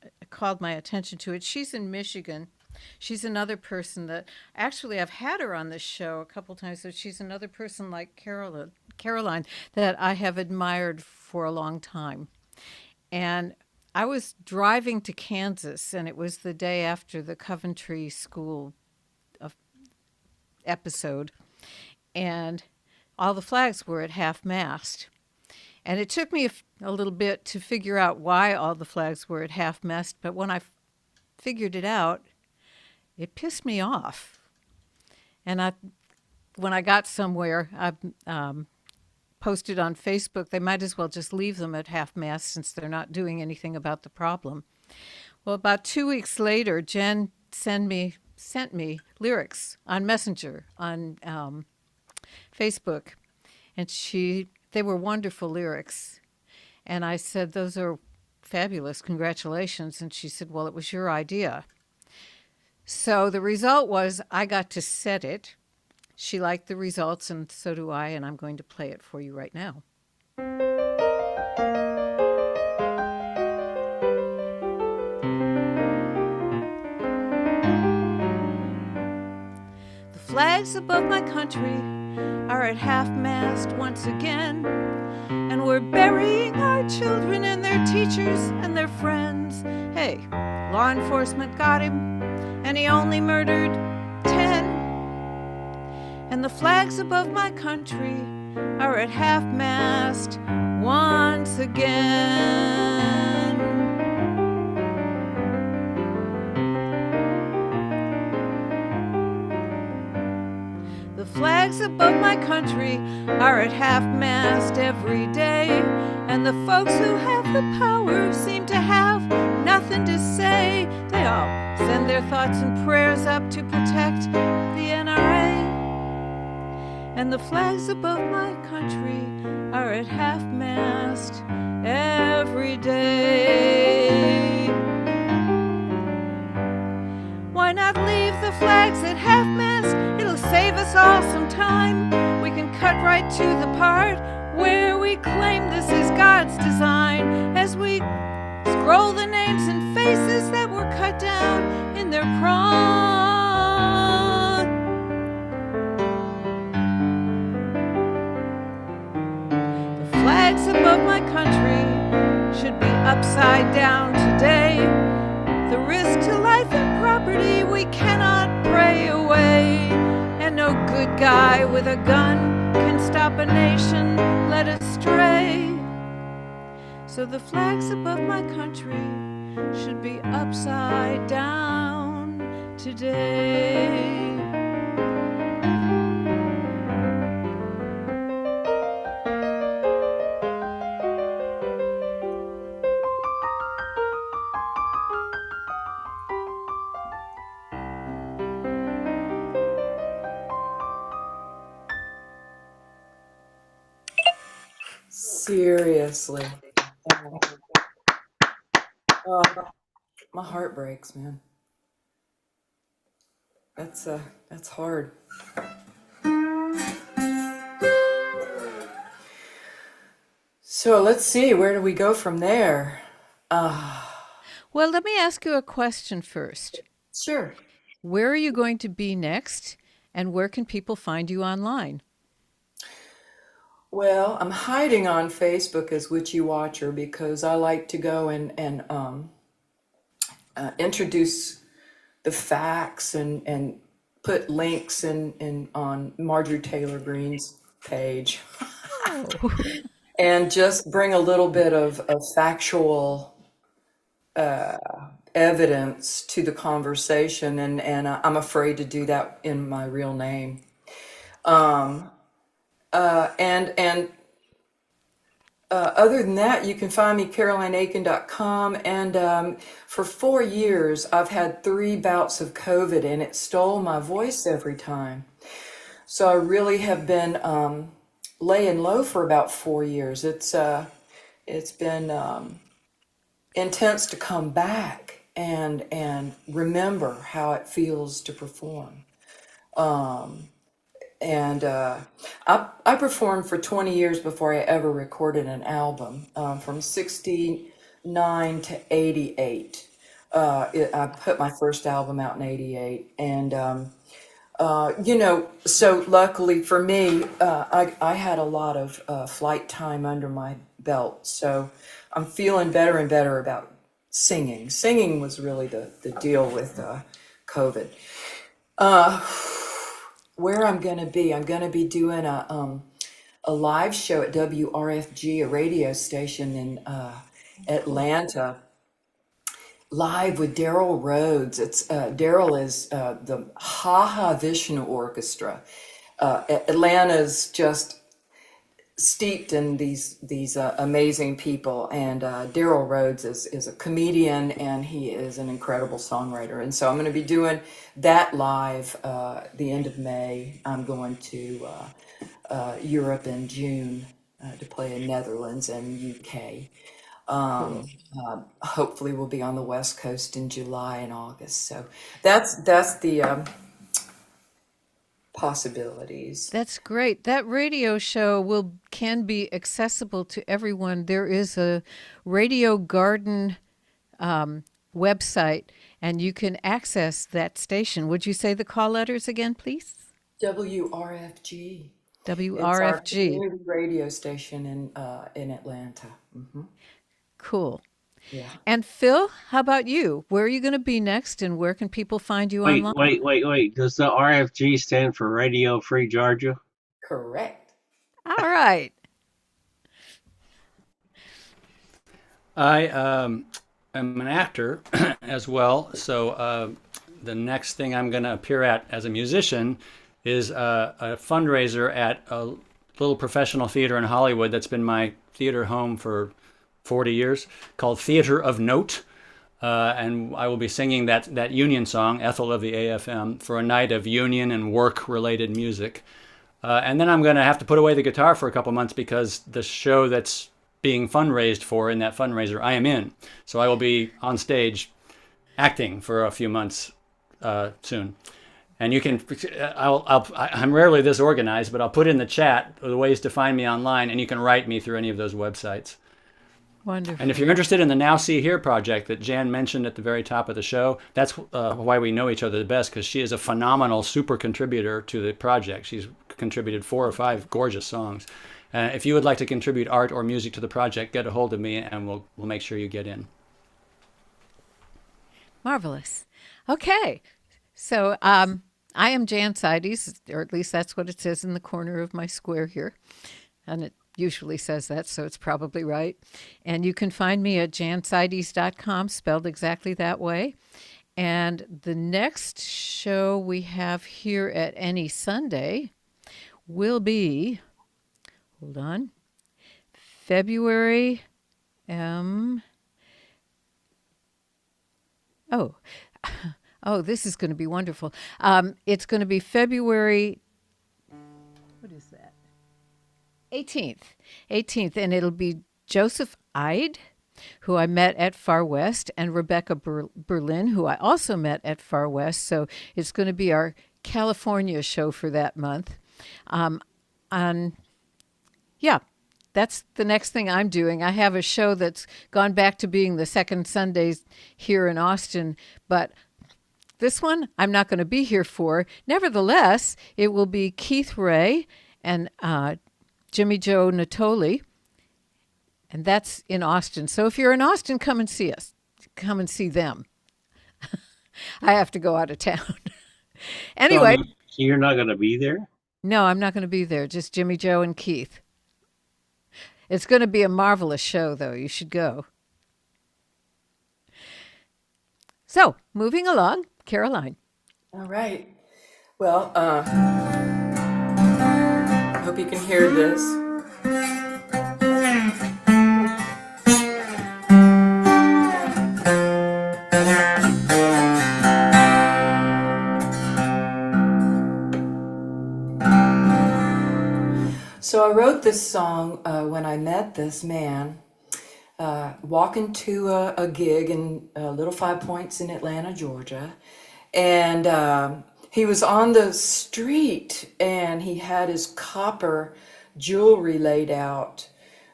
attention to it. She's in Michigan. She's another person that actually I've had her on this show a couple times. So she's another person like Caroline that I have admired for a long time. And I was driving to Kansas, and it was the day after the Coventry School episode, and all the flags were at half-mast. And it took me a little bit to figure out why all the flags were at half-mast, but when I figured it out, it pissed me off. And when I got somewhere, I posted on Facebook, they might as well just leave them at half-mast since they're not doing anything about the problem. Well, about 2 weeks later, Jen sent me lyrics on Messenger on Facebook, and they were wonderful lyrics. And I said, "Those are fabulous, congratulations." And she said, "Well, it was your idea." So the result was I got to set it. She liked the results, and so do I, and I'm going to play it for you right now. The flags above my country are at half-mast once again, and we're burying our children and their teachers and their friends. Hey, law enforcement got him, and he only murdered 10. And the flags above my country are at half-mast once again. The flags above my country are at half-mast every day, and the folks who have the power seem to have nothing to say. They all send their thoughts and prayers up to protect the NRA. And the flags above my country are at half-mast every day. Why not leave the flags at half-mast? It'll save us all some time. We can cut right to the part where we claim this is God's design, as we scroll the names and faces that were cut down in their prime. The flags above my country should be upside down today. The risk to life and property we cannot pray away, and no good guy with a gun can stop a nation led astray. So the flags above my country should be upside down today. Seriously. Oh, my heart breaks, man. That's hard. So let's see, where do we go from there? Well, let me ask you a question first. Sure. Where are you going to be next, and where can people find you online? Well, I'm hiding on Facebook as Witchy Watcher because I like to go and introduce the facts and put links in on Marjorie Taylor Greene's page and just bring a little bit of factual evidence to the conversation, and I'm afraid to do that in my real name. Other than that, you can find me carolineaiken.com, and for 4 years I've had 3 bouts of COVID, and it stole my voice every time. So I really have been laying low for about 4 years. It's been intense to come back and remember how it feels to perform. and I performed for 20 years before I ever recorded an album, from 69 to 88. I put my first album out in 88, and so luckily for me, I had a lot of flight time under my belt, so I'm feeling better and better about singing. Singing was really the deal with COVID. Uh, where I'm going to be doing a live show at WRFG, a radio station in Atlanta, live with Daryl Rhodes. It's Daryl is the Ha Ha Vishnu Orchestra. Atlanta's just steeped in these amazing people, and Daryl Rhodes is a comedian, and he is an incredible songwriter. And so I'm going to be doing that live the end of May. I'm going to Europe in June to play in Netherlands and UK. Hopefully we'll be on the West Coast in July and August. So that's the possibilities. That's great. That radio show can be accessible to everyone. There is a Radio Garden website, and you can access that station. Would you say the call letters again, please? WRFG. It's our WRFG. community radio station in Atlanta. Cool. Yeah. And Phil, how about you? Where are you going to be next, and where can people find you online? Wait. Does the RFG stand for Radio Free Georgia? Correct. All right. I am an actor as well, so the next thing I'm going to appear at as a musician is a fundraiser at a little professional theater in Hollywood that's been my theater home for 40 years, called Theater of Note. And I will be singing that union song, Ethel of the AFM, for a night of union and work-related music. And then I'm going to have to put away the guitar for a couple months because the show that's being fundraised for in that fundraiser, I am in. So I will be on stage acting for a few months soon. And you can, I'm rarely this organized, but I'll put in the chat the ways to find me online, and you can write me through any of those websites. Wonderful. And if you're interested in the Now See Here project that Jan mentioned at the very top of the show, that's why we know each other the best, because she is a phenomenal super contributor to the project. She's contributed 4 or 5 gorgeous songs. If you would like to contribute art or music to the project, get a hold of me and we'll make sure you get in. Marvelous. Okay. So I am Jan Seides, or at least that's what it says in the corner of my square here. And it usually says that, so it's probably right. And you can find me at janseides.com, spelled exactly that way. And the next show we have here at Any Sunday will be, hold on, February, this is going to be wonderful. It's going to be February, what is that? 18th, and it'll be Joseph Ide, who I met at Far West, and Rebecca Berlin, who I also met at Far West. So it's going to be our California show for that month. That's the next thing I'm doing. I have a show that's gone back to being the second Sundays here in Austin, but this one I'm not going to be here for. Nevertheless, it will be Keith Ray and Jimmy Joe Natoli, and that's in Austin. So if you're in Austin, come and see us. Come and see them. I have to go out of town. Anyway. So you're not going to be there? No, I'm not going to be there. Just Jimmy Joe and Keith. It's going to be a marvelous show, though. You should go. So, moving along, Caroline. All right. Well, I hope you can hear this. So I wrote this song when I met this man, walking to a gig in Little 5 Points in Atlanta, Georgia. And he was on the street and he had his copper jewelry laid out.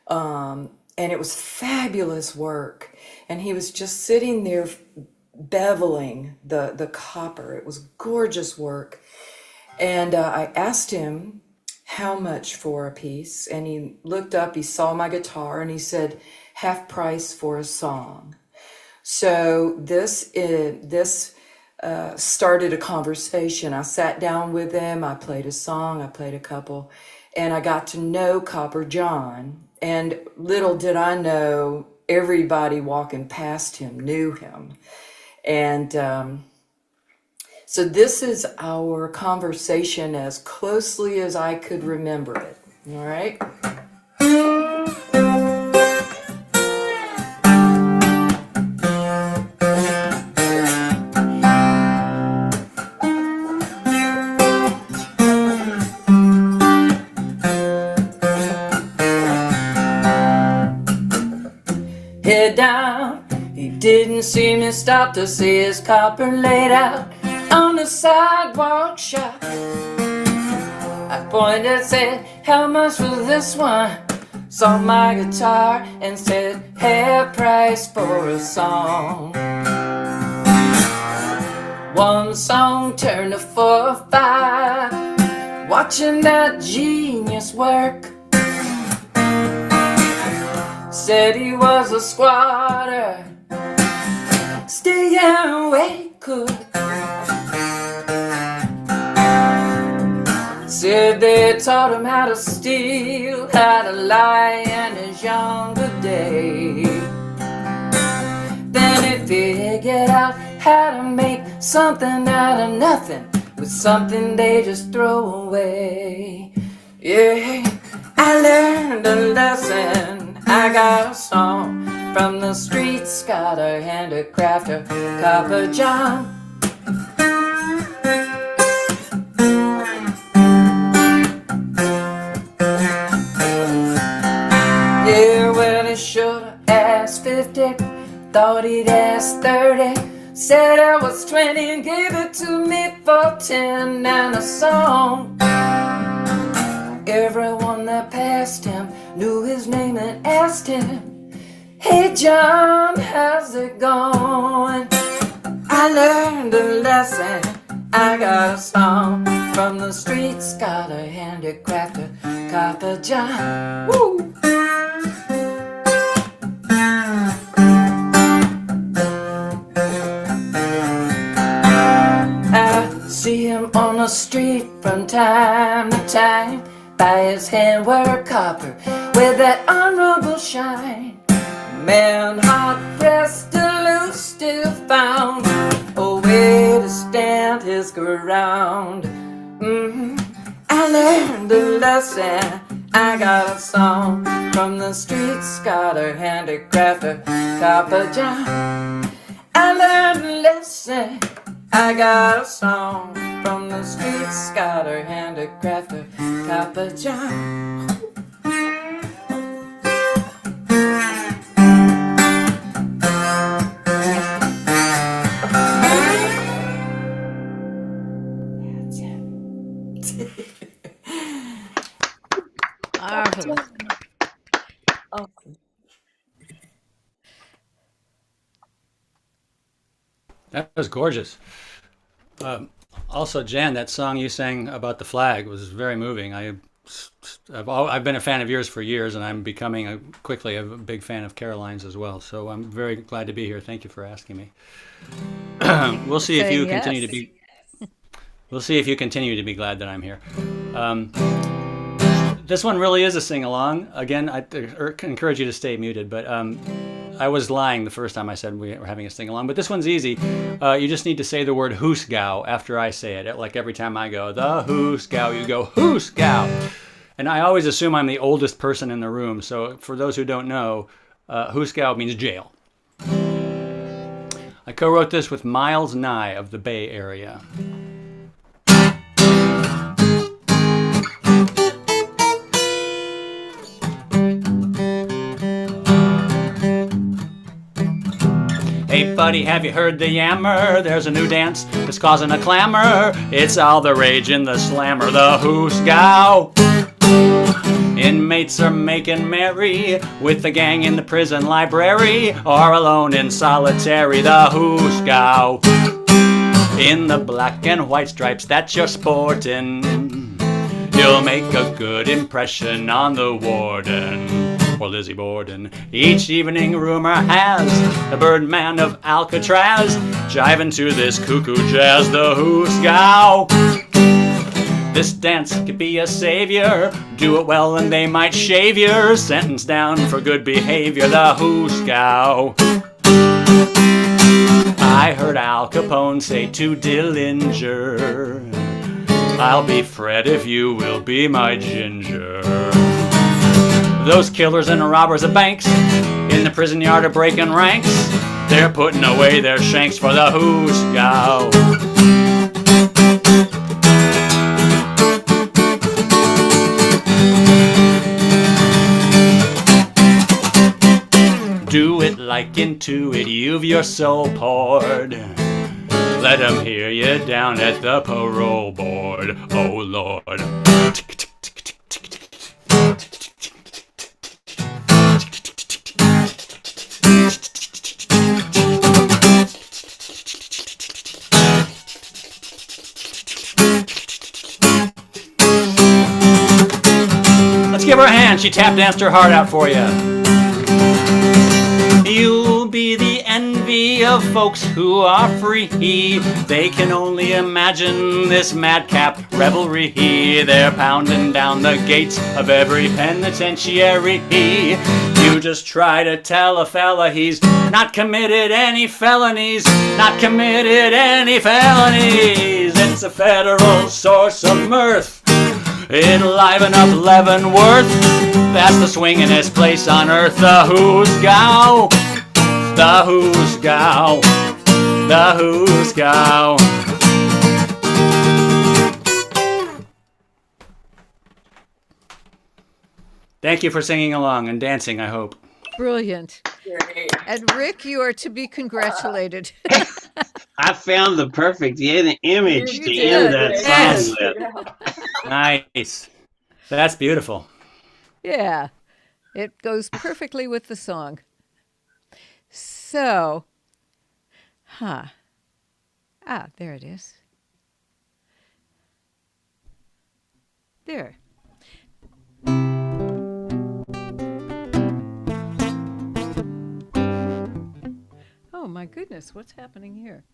And it was fabulous work. And he was just sitting there beveling the copper. It was gorgeous work. And I asked him how much for a piece. And he looked up, he saw my guitar, and he said, half price for a song. So this started a conversation. I sat down with him, I played a song, I played a couple, and I got to know Copper John. And little did I know, everybody walking past him knew him. And so this is our conversation as closely as I could remember it. All right? Head down, he didn't see me stop to see his copper laid out on the sidewalk shop. I pointed, said, how much for this one? Saw my guitar and said, half price for a song. One song turned to 4 or 5, watching that genius work. Said he was a squatter, stay awake could. Said they taught him how to steal, how to lie in his younger day. Then he figured out how to make something out of nothing, with something they just throw away. Yeah, I learned a lesson. I got a song from the streets, got a handicrafter, Copper John. Yeah, well, he should have asked 50, thought he'd asked 30. Said I was 20 and gave it to me for 10 and a song. Everyone that passed him knew his name and asked him, hey John, how's it going? I learned a lesson, I got a song from the streets, got a handicrafter, Copper John. Woo! I see him on the street from time to time, by his handwork copper with that honorable shine. Man hard pressed to lose, still found a way to stand his ground. I learned a lesson, I got a song from the streets, got a handicrafter, Copper John. I learned a lesson, I got a song from the streets, got a handicrafter, Copper John. Marvelous. That was gorgeous. Also, Jan, that song you sang about the flag was very moving. I've been a fan of yours for years, and I'm becoming quickly a big fan of Caroline's as well. So I'm very glad to be here. Thank you for asking me. We'll see if you continue to be. We'll see if you continue to be glad that I'm here. This one really is a sing-along. Again, I encourage you to stay muted, but I was lying the first time I said we were having a sing-along. But this one's easy. You just need to say the word hoosgow after I say it. Like every time I go, the hoosgow, you go, hoosgow. And I always assume I'm the oldest person in the room. So for those who don't know, hoosgow means jail. I co-wrote this with Miles Nye of the Bay Area. Hey, buddy, have you heard the yammer? There's a new dance that's causing a clamor. It's all the rage in the slammer, the hoosgow. Inmates are making merry with the gang in the prison library, or alone in solitary, the hoosgow. In the black and white stripes that you're sporting, you'll make a good impression on the warden, or Lizzie Borden. Each evening rumor has the Birdman of Alcatraz jiving to this cuckoo jazz, the hoosgow. This dance could be a savior. Do it well and they might shave your sentence down for good behavior, the hoosgow. I heard Al Capone say to Dillinger, I'll be Fred if you will be my ginger. Those killers and robbers of banks in the prison yard are breaking ranks. They're putting away their shanks for the hoosgow. Do it like into it, you've your soul poured. Let 'em hear you down at the parole board, oh Lord. Let's give her a hand, she tap danced her heart out for you. You'll be the envy of folks who are free. They can only imagine this madcap revelry. They're pounding down the gates of every penitentiary. You just try to tell a fella he's not committed any felonies, not committed any felonies. It's a federal source of mirth. It'll liven up Leavenworth. That's the swingin'est place on earth, the hoosgow. The hoosgow. The hoosgow. Thank you for singing along and dancing, I hope. Brilliant. And Rick, you are to be congratulated. I found the perfect image You to did. end that Yes. song with. Nice. That's beautiful. Yeah, it goes perfectly with the song. So, there it is. There. Oh my goodness, what's happening here?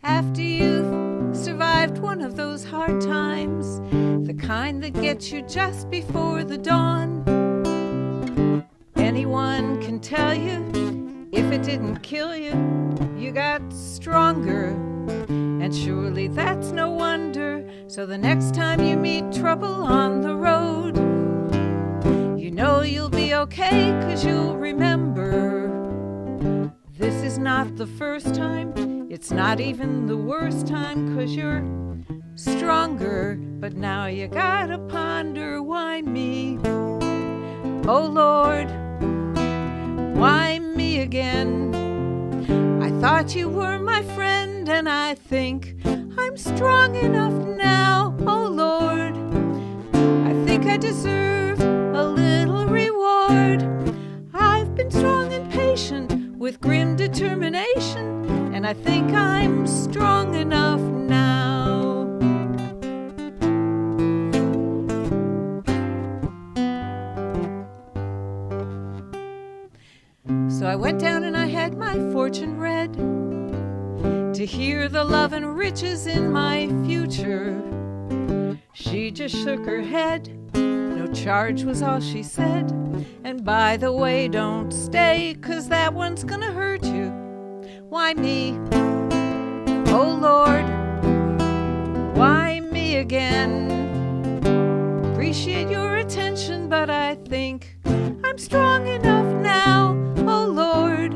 After you've survived one of those hard times, the kind that gets you just before the dawn, anyone can tell you, if it didn't kill you, you got stronger. And surely that's no wonder. So the next time you meet trouble on the road, you know you'll be okay, 'cause you'll remember this is not the first time. It's not even the worst time, 'cause you're stronger. But now you gotta ponder, why me? Oh Lord, why me again? I thought you were my friend, and I think I'm strong enough now. Oh Lord, I think I deserve a little reward. I've been strong and patient with grim determination, and I think I'm strong enough now. So I went down and I had my fortune read, to hear the love and riches in my future. She just shook her head, no charge was all she said. And by the way, don't stay, 'cause that one's gonna hurt you. Why me? Oh Lord, why me again? Appreciate your attention, but I think I'm strong enough now. Oh Lord,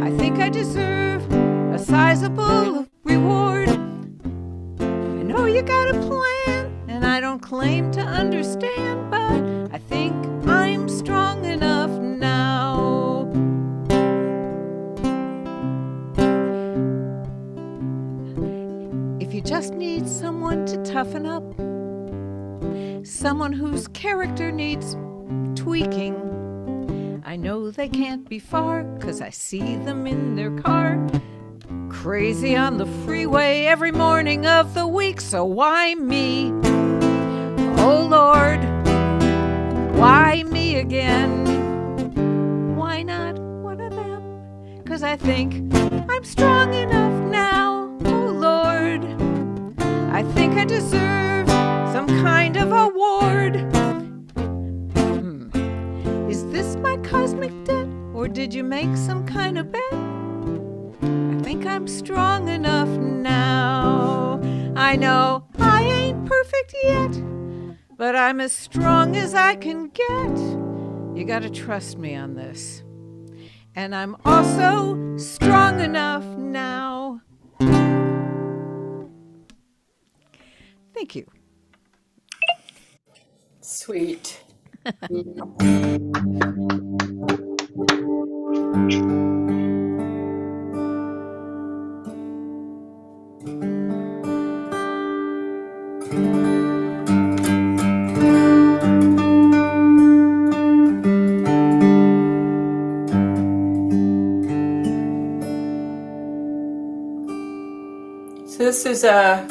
I think I deserve a sizable reward. I know you got a plan, and I claim to understand, but I think I'm strong enough now. If you just need someone to toughen up, someone whose character needs tweaking, I know they can't be far, 'cause I see them in their car, crazy on the freeway every morning of the week. So why me? Oh Lord, why me again? Why not one of them? 'Cause I think I'm strong enough now. Oh Lord, I think I deserve some kind of award. Is this my cosmic debt, or did you make some kind of bet? I think I'm strong enough now. I know I ain't perfect yet, but I'm as strong as I can get. You gotta trust me on this. And I'm also strong enough now. Thank you. Sweet. So this is a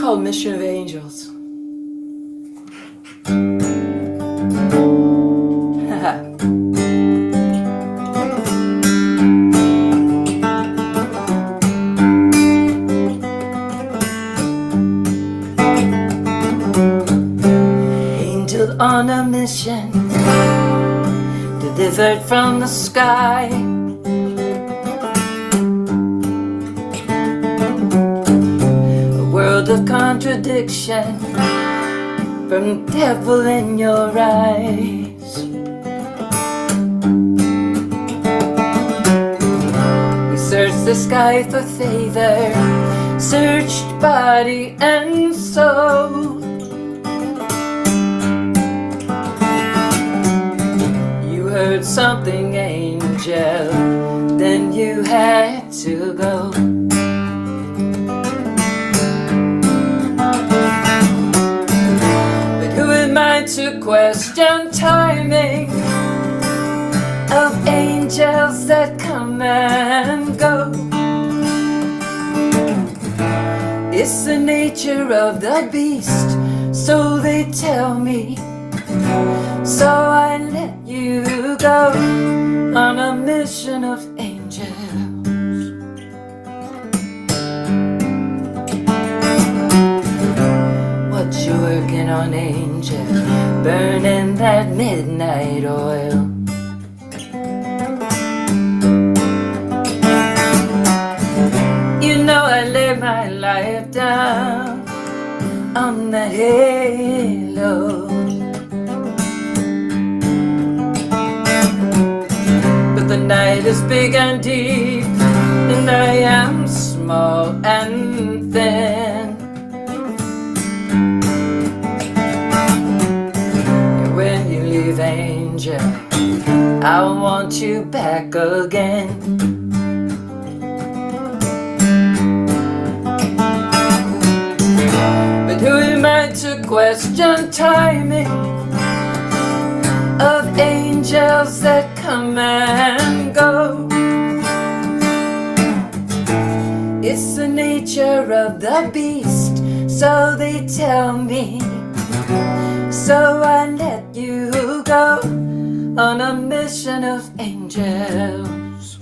called Mission of Angels. Angel on a mission, delivered from the sky. Of contradiction from the devil in your eyes. We searched the sky for favor, searched body and soul. You heard something, angel, then you had to go. To question timing of angels that come and go. It's the nature of the beast, so they tell me. So I let you go on a mission of angels. What you working on, angel? Burning that midnight oil. You know I lay my life down on that halo, but the night is big and deep, and I am small and thin. Angel, I want you back again. But who am I to question timing of angels that come and go? It's the nature of the beast, so they tell me. So I let you go on a mission of angels.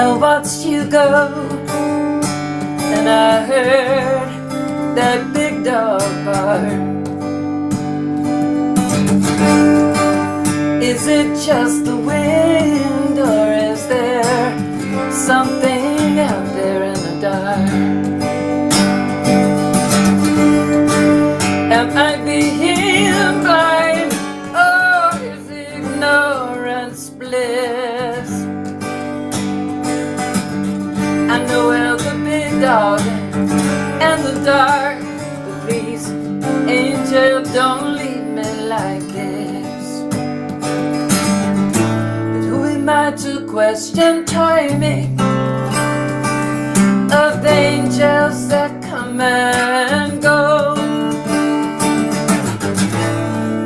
I watched you go, and I heard that big dog bark. Is it just the wind, or is there something out there in the dark? Am I being blind, or is ignorance bliss? I know well the big dog and the dark, but please, angel, don't leave me like this. But who am I to question timing of the angels that come and go?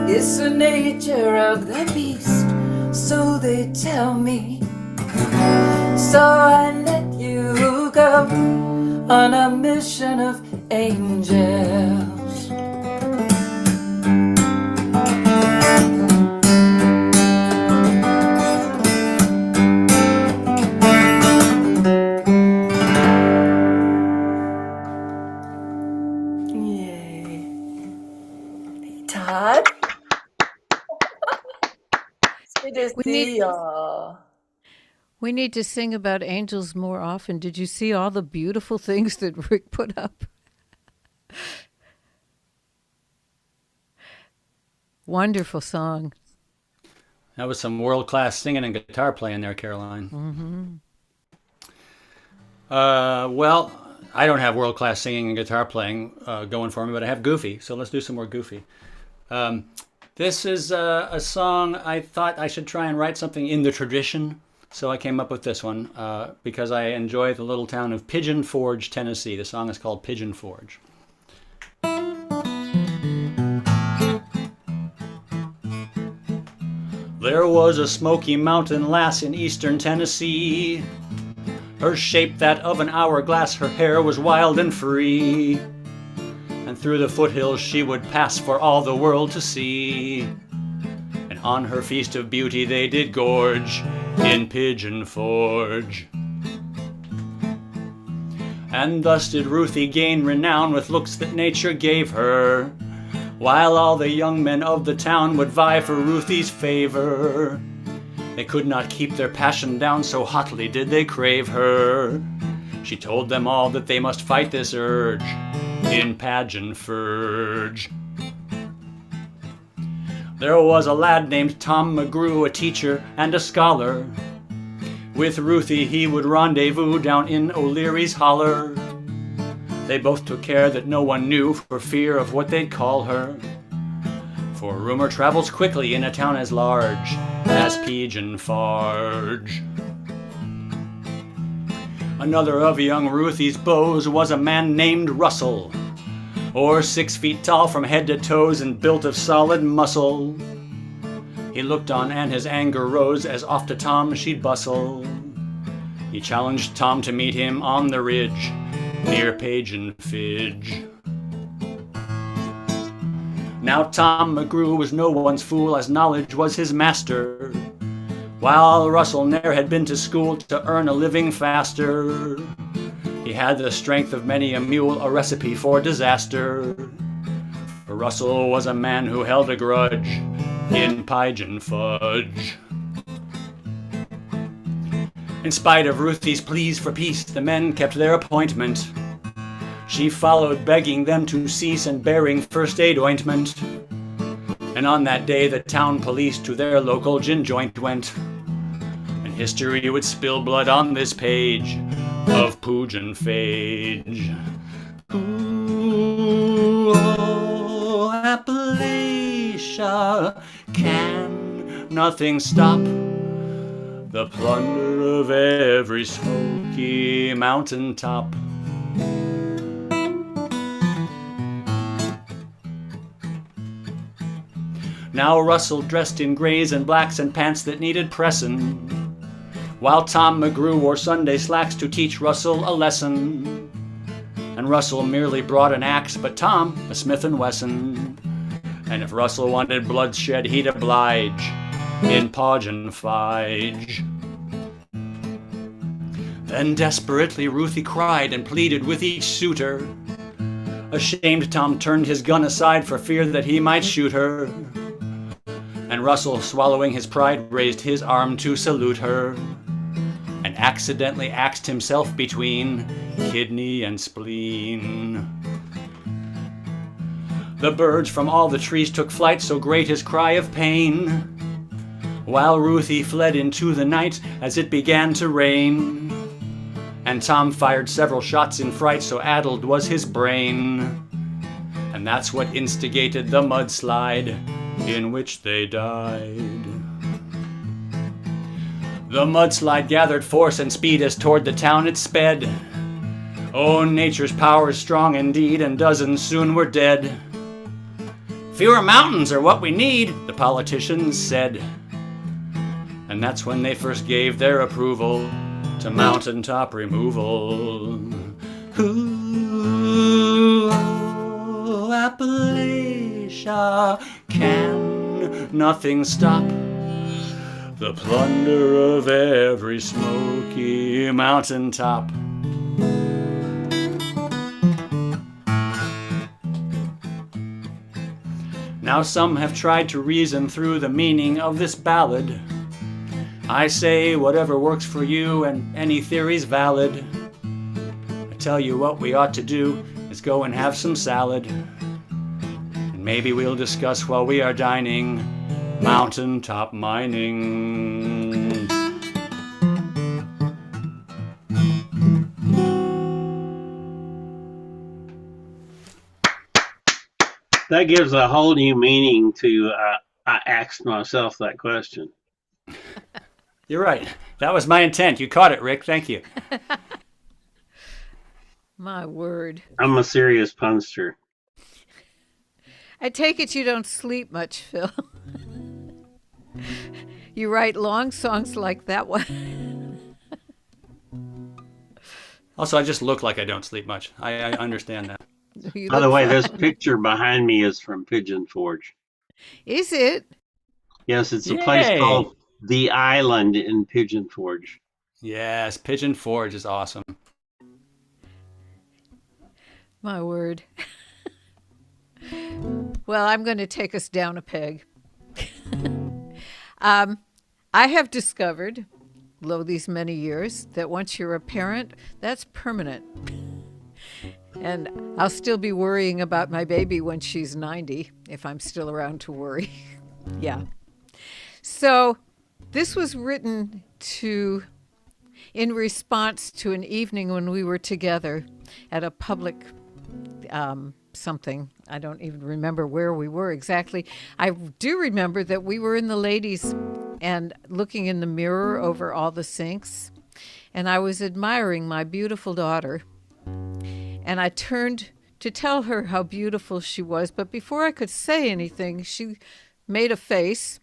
It's the nature of the beast, so they tell me. So I let you go on a mission of angels. Yay. Hey, Todd. It's good to see y'all. We need to sing about angels more often. Did you see all the beautiful things that Rick put up? Wonderful song. That was some world-class singing and guitar playing there, Caroline. Well, I don't have world-class singing and guitar playing going for me, but I have Goofy, so let's do some more Goofy. This is a song I thought I should try and write something in the tradition, so I came up with this one because I enjoy the little town of Pigeon Forge, Tennessee. The song is called Pigeon Forge. There was a Smoky Mountain lass in eastern Tennessee. Her shape that of an hourglass, her hair was wild and free. And through the foothills she would pass for all the world to see. And on her feast of beauty they did gorge in Pigeon Forge. And thus did Ruthie gain renown with looks that nature gave her, while all the young men of the town would vie for Ruthie's favor. They could not keep their passion down, so hotly did they crave her. She told them all that they must fight this urge in Pigeon Forge. There was a lad named Tom McGrew, a teacher and a scholar. With Ruthie he would rendezvous down in O'Leary's holler. They both took care that no one knew for fear of what they'd call her. For rumor travels quickly in a town as large as Pigeon Forge. Another of young Ruthie's beaux was a man named Russell, or 6 feet tall from head to toes and built of solid muscle. He looked on and his anger rose as off to Tom she'd bustle. He challenged Tom to meet him on the ridge near Pigeon Forge. Now Tom McGrew was no one's fool, as knowledge was his master, while Russell ne'er had been to school to earn a living faster. He had the strength of many a mule, a recipe for disaster. For Russell was a man who held a grudge in Pigeon Forge. In spite of Ruthie's pleas for peace, the men kept their appointment. She followed, begging them to cease and bearing first aid ointment. And on that day the town police to their local gin joint went. And history would spill blood on this page of Pigeon Forge. Ooh, oh, Appalachia, can nothing stop the plunder of every Smoky Mountain top? Now Russell dressed in grays and blacks and pants that needed pressin', while Tom McGrew wore Sunday slacks to teach Russell a lesson. And Russell merely brought an axe, but Tom a Smith & Wesson. And if Russell wanted bloodshed, he'd oblige in Pigeon Forge. Then desperately Ruthie cried and pleaded with each suitor. Ashamed, Tom turned his gun aside for fear that he might shoot her. And Russell, swallowing his pride, raised his arm to salute her, and accidentally axed himself between kidney and spleen. The birds from all the trees took flight, so great his cry of pain, while Ruthie fled into the night as it began to rain. And Tom fired several shots in fright, so addled was his brain. And that's what instigated the mudslide in which they died. The mudslide gathered force and speed as toward the town it sped. Oh, nature's power is strong indeed, and dozens soon were dead. Fewer mountains are what we need, the politicians said. And that's when they first gave their approval to mountaintop removal. Ooh, Appalachia, can nothing stop the plunder of every smoky mountaintop? Now some have tried to reason through the meaning of this ballad. I say whatever works for you and any theory's valid. I tell you what we ought to do is go and have some salad. And maybe we'll discuss while we are dining mountaintop mining. That gives a whole new meaning to I asked myself that question. You're right. That was my intent. You caught it, Rick. Thank you. My word. I'm a serious punster. I take it you don't sleep much, Phil. You write long songs like that one. Also, I just look like I don't sleep much. I understand that. By the way, this picture behind me is from Pigeon Forge. Is it? Yes, it's a place Yay. called The Island in Pigeon Forge. Yes, Pigeon Forge is awesome. My word. Well, I'm going to take us down a peg. I have discovered, lo these many years, that once you're a parent, that's permanent. And I'll still be worrying about my baby when she's 90, if I'm still around to worry. Yeah. So this was written in response to an evening when we were together at a public something. I don't even remember where we were exactly. I do remember that we were in the ladies' and looking in the mirror over all the sinks, and I was admiring my beautiful daughter. And I turned to tell her how beautiful she was, but before I could say anything, she made a face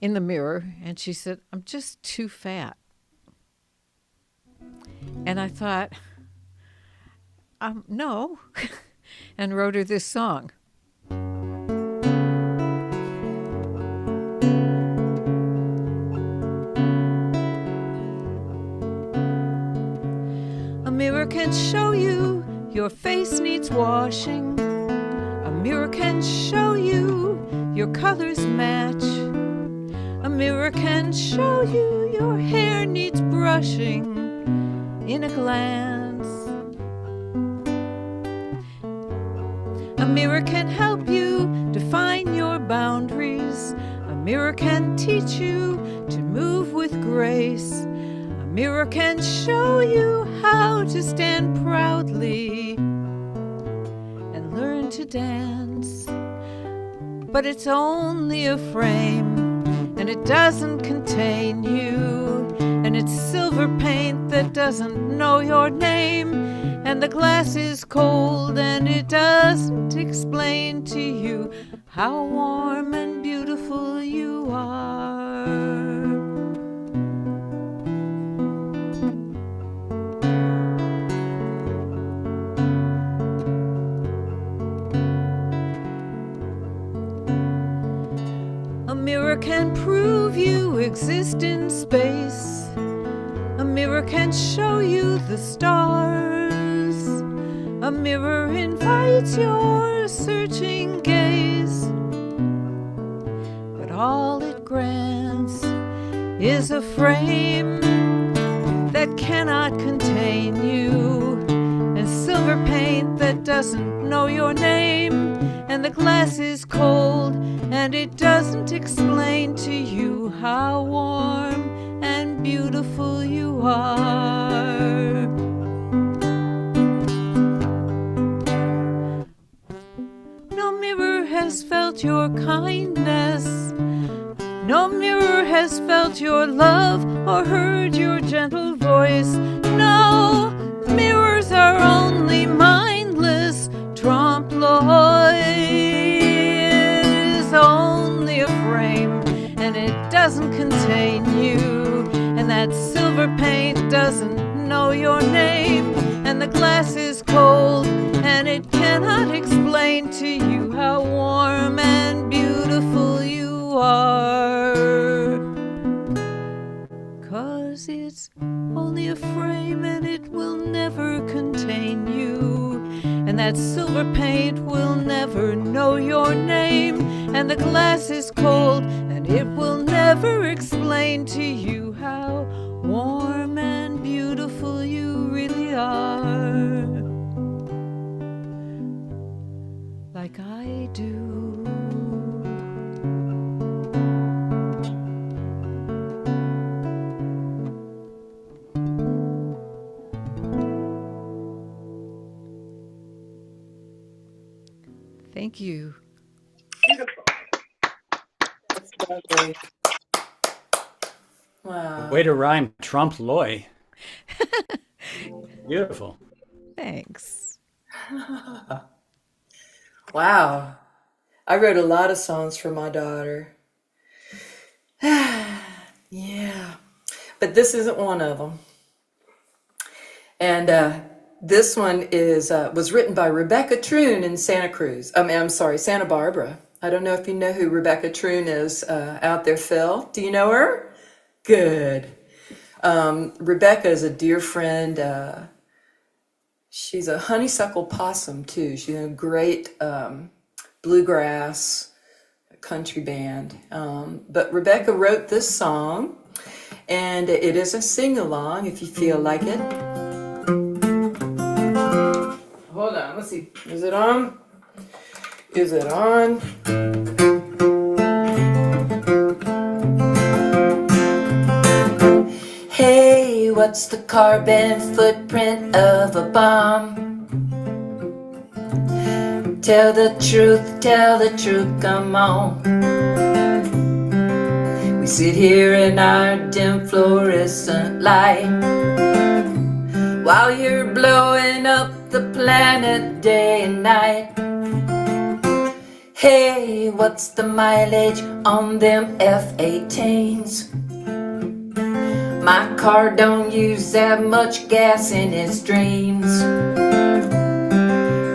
in the mirror, and she said, "I'm just too fat." And I thought, no, and wrote her this song. A mirror can show you your face needs washing. A mirror can show you your colors match. A mirror can show you your hair needs brushing in a glance. A mirror can help you define your boundaries. A mirror can teach you to move with grace. A mirror can show you how to stand proudly and learn to dance. But it's only a frame, and it doesn't contain you. And it's silver paint that doesn't know your name. And the glass is cold, and it doesn't explain to you how warm and beautiful you are. A mirror can prove you exist in space. A A mirror can show you the stars. A mirror invites your searching gaze. But all it grants is a frame that cannot contain you, and silver paint that doesn't know your name, and the glass is cold and it doesn't explain to you how warm and beautiful you are. No mirror has felt your kindness. No mirror has felt your love or heard your gentle voice. No, mirrors are only mindless trompe-l'oeil. It is only a frame, and it doesn't contain you. And that silver paint doesn't know your name. And the glass is cold, and it cannot explain to you how warm and beautiful you are. 'Cause it's only a frame, and it will never contain you. And that silver paint will never know your name. And the glass is cold, and it will never explain to you how warm and beautiful you really are. Like I do. Thank you. Beautiful. That's lovely. Wow. Way to rhyme trompe-l'oeil. Beautiful. Thanks. Wow. I wrote a lot of songs for my daughter. Yeah. But this isn't one of them. And this one was written by Rebecca Troon in Santa Barbara. I don't know if you know who Rebecca Troon is out there, Phil. Do you know her? Good. Rebecca is a dear friend. She's a honeysuckle possum too. She's in a great bluegrass country band. But Rebecca wrote this song, and it is a sing-along if you feel like it. Hold on, let's see. Is it on? Is it on? Hey, what's the carbon footprint of a bomb? Tell the truth, come on. We sit here in our dim fluorescent light while you're blowing up the planet day and night. Hey, what's the mileage on them F-18s? My car don't use that much gas in its dreams.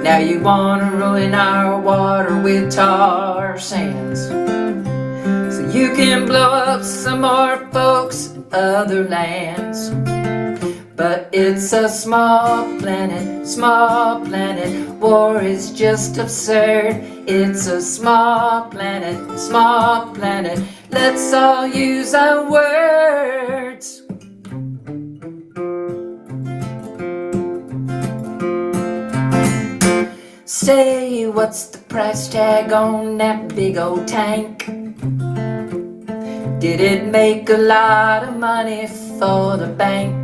Now you wanna ruin our water with tar sands, so you can blow up some more folks in other lands. But it's a small planet, war is just absurd. It's a small planet, let's all use our words. Say, what's the price tag on that big old tank? Did it make a lot of money for the bank?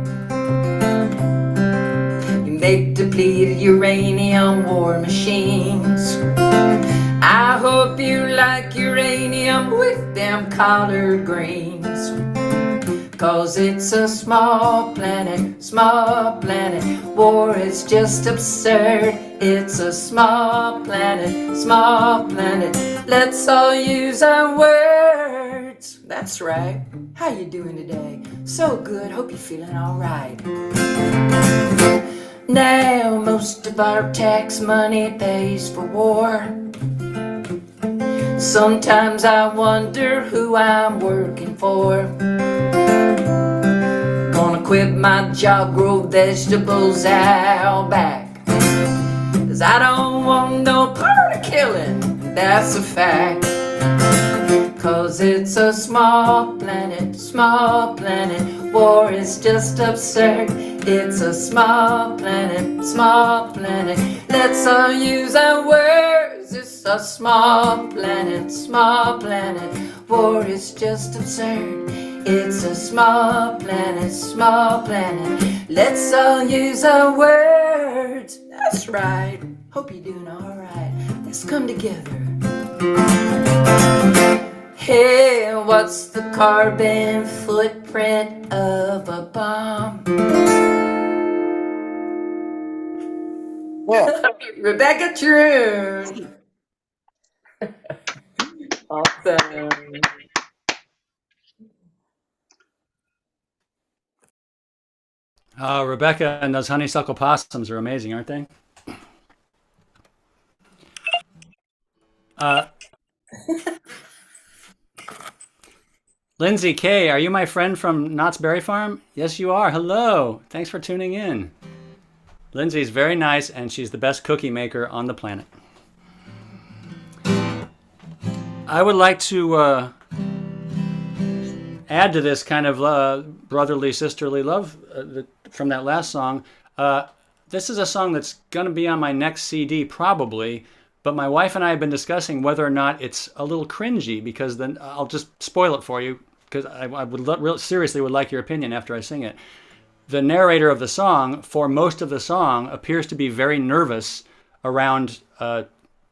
You make depleted uranium war machines. I hope you like uranium with them collard greens. 'Cause it's a small planet, war is just absurd. It's a small planet, let's all use our words. That's right. How you doing today? So good, hope you're feeling all right. Now most of our tax money pays for war. Sometimes I wonder who I'm working for. Gonna quit my job, grow vegetables out back. 'Cause I don't want no part of killing, that's a fact. 'Cause it's a small planet, war is just absurd. It's a small planet, let's all use our words. It's a small planet, war is just absurd. It's a small planet, let's all use our words. That's right, hope you're doing alright. Let's come together. Hey, what's the carbon footprint of a bomb? Yeah. Rebecca True. Awesome. Rebecca and those honeysuckle possums are amazing, aren't they? Lindsay K, are you my friend from Knott's Berry Farm? Yes, you are. Hello. Thanks for tuning in. Lindsay's very nice, and she's the best cookie maker on the planet. I would like to add to this kind of brotherly, sisterly love from that last song. This is a song that's going to be on my next CD, probably. But my wife and I have been discussing whether or not it's a little cringy, because then I'll just spoil it for you, because I would seriously would like your opinion after I sing it. The narrator of the song, for most of the song, appears to be very nervous around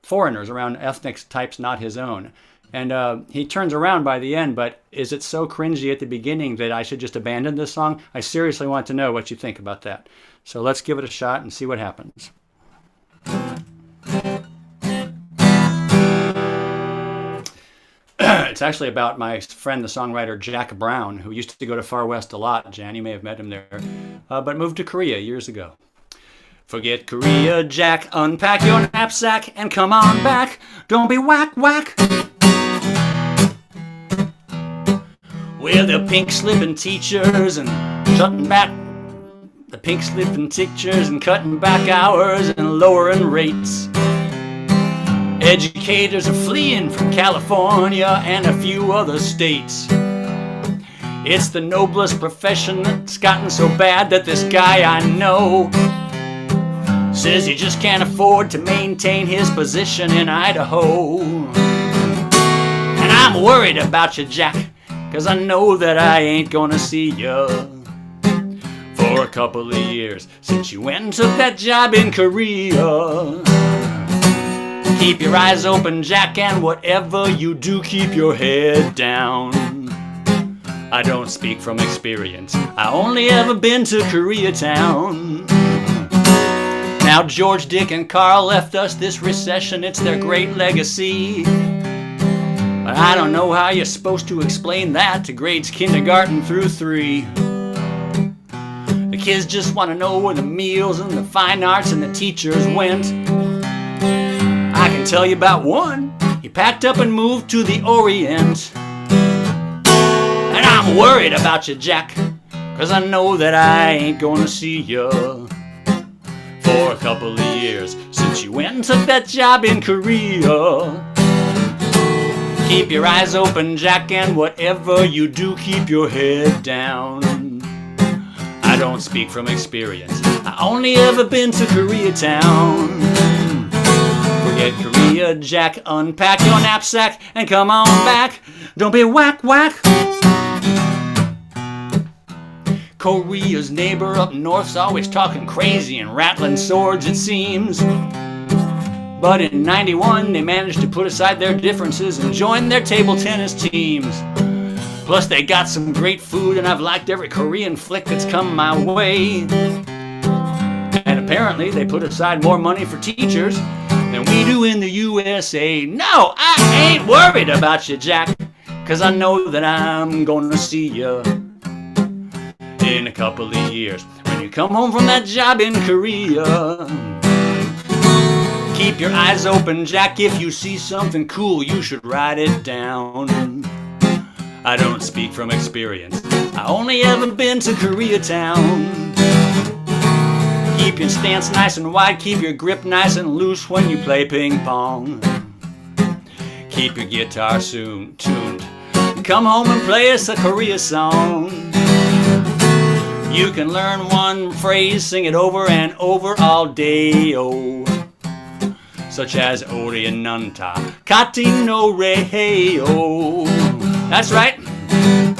foreigners, around ethnic types not his own. And he turns around by the end, but is it so cringy at the beginning that I should just abandon this song? I seriously want to know what you think about that. So let's give it a shot and see what happens. It's actually about my friend, the songwriter Jack Brown, who used to go to Far West a lot. Jan, you may have met him there, but moved to Korea years ago. Forget Korea, Jack, unpack your knapsack and come on back. Don't be whack, whack. We're the pink-slipping teachers and shutting back. The pink-slipping teachers and cutting back hours and lowering rates. Educators are fleeing from California and a few other states. It's the noblest profession that's gotten so bad that this guy I know says he just can't afford to maintain his position in Idaho. And I'm worried about you, Jack, 'cause I know that I ain't gonna see you for a couple of years since you went and took that job in Korea. Keep your eyes open, Jack, and whatever you do, keep your head down. I don't speak from experience. I only ever been to Koreatown. Now George, Dick, and Carl left us this recession. It's their great legacy. But I don't know how you're supposed to explain that to grades kindergarten through 3. The kids just want to know where the meals and the fine arts and the teachers went. I can tell you about one. He packed up and moved to the Orient. And I'm worried about you, Jack, 'cause I know that I ain't gonna see you for a couple of years since you went and took that job in Korea. Keep your eyes open, Jack, and whatever you do, keep your head down. I don't speak from experience. I only ever been to Koreatown. Forget Korea, Jack, unpack your knapsack and come on back. Don't be whack, whack. Korea's neighbor up north's always talking crazy and rattling swords, it seems. But in 91, they managed to put aside their differences and join their table tennis teams. Plus, they got some great food, and I've liked every Korean flick that's come my way. And apparently, they put aside more money for teachers than we do in the USA. No, I ain't worried about you, Jack, 'cause I know that I'm gonna see you in a couple of years when you come home from that job in Korea. Keep your eyes open, Jack. If you see something cool, you should write it down. I don't speak from experience. I I only ever been to Koreatown. Keep your stance nice and wide, keep your grip nice and loose when you play ping pong. Keep your guitar tuned. Come home and play us a Korea song. You can learn one phrase, sing it over and over all day, oh. Such as Ori and Nunta, Kati no Rei, oh. That's right.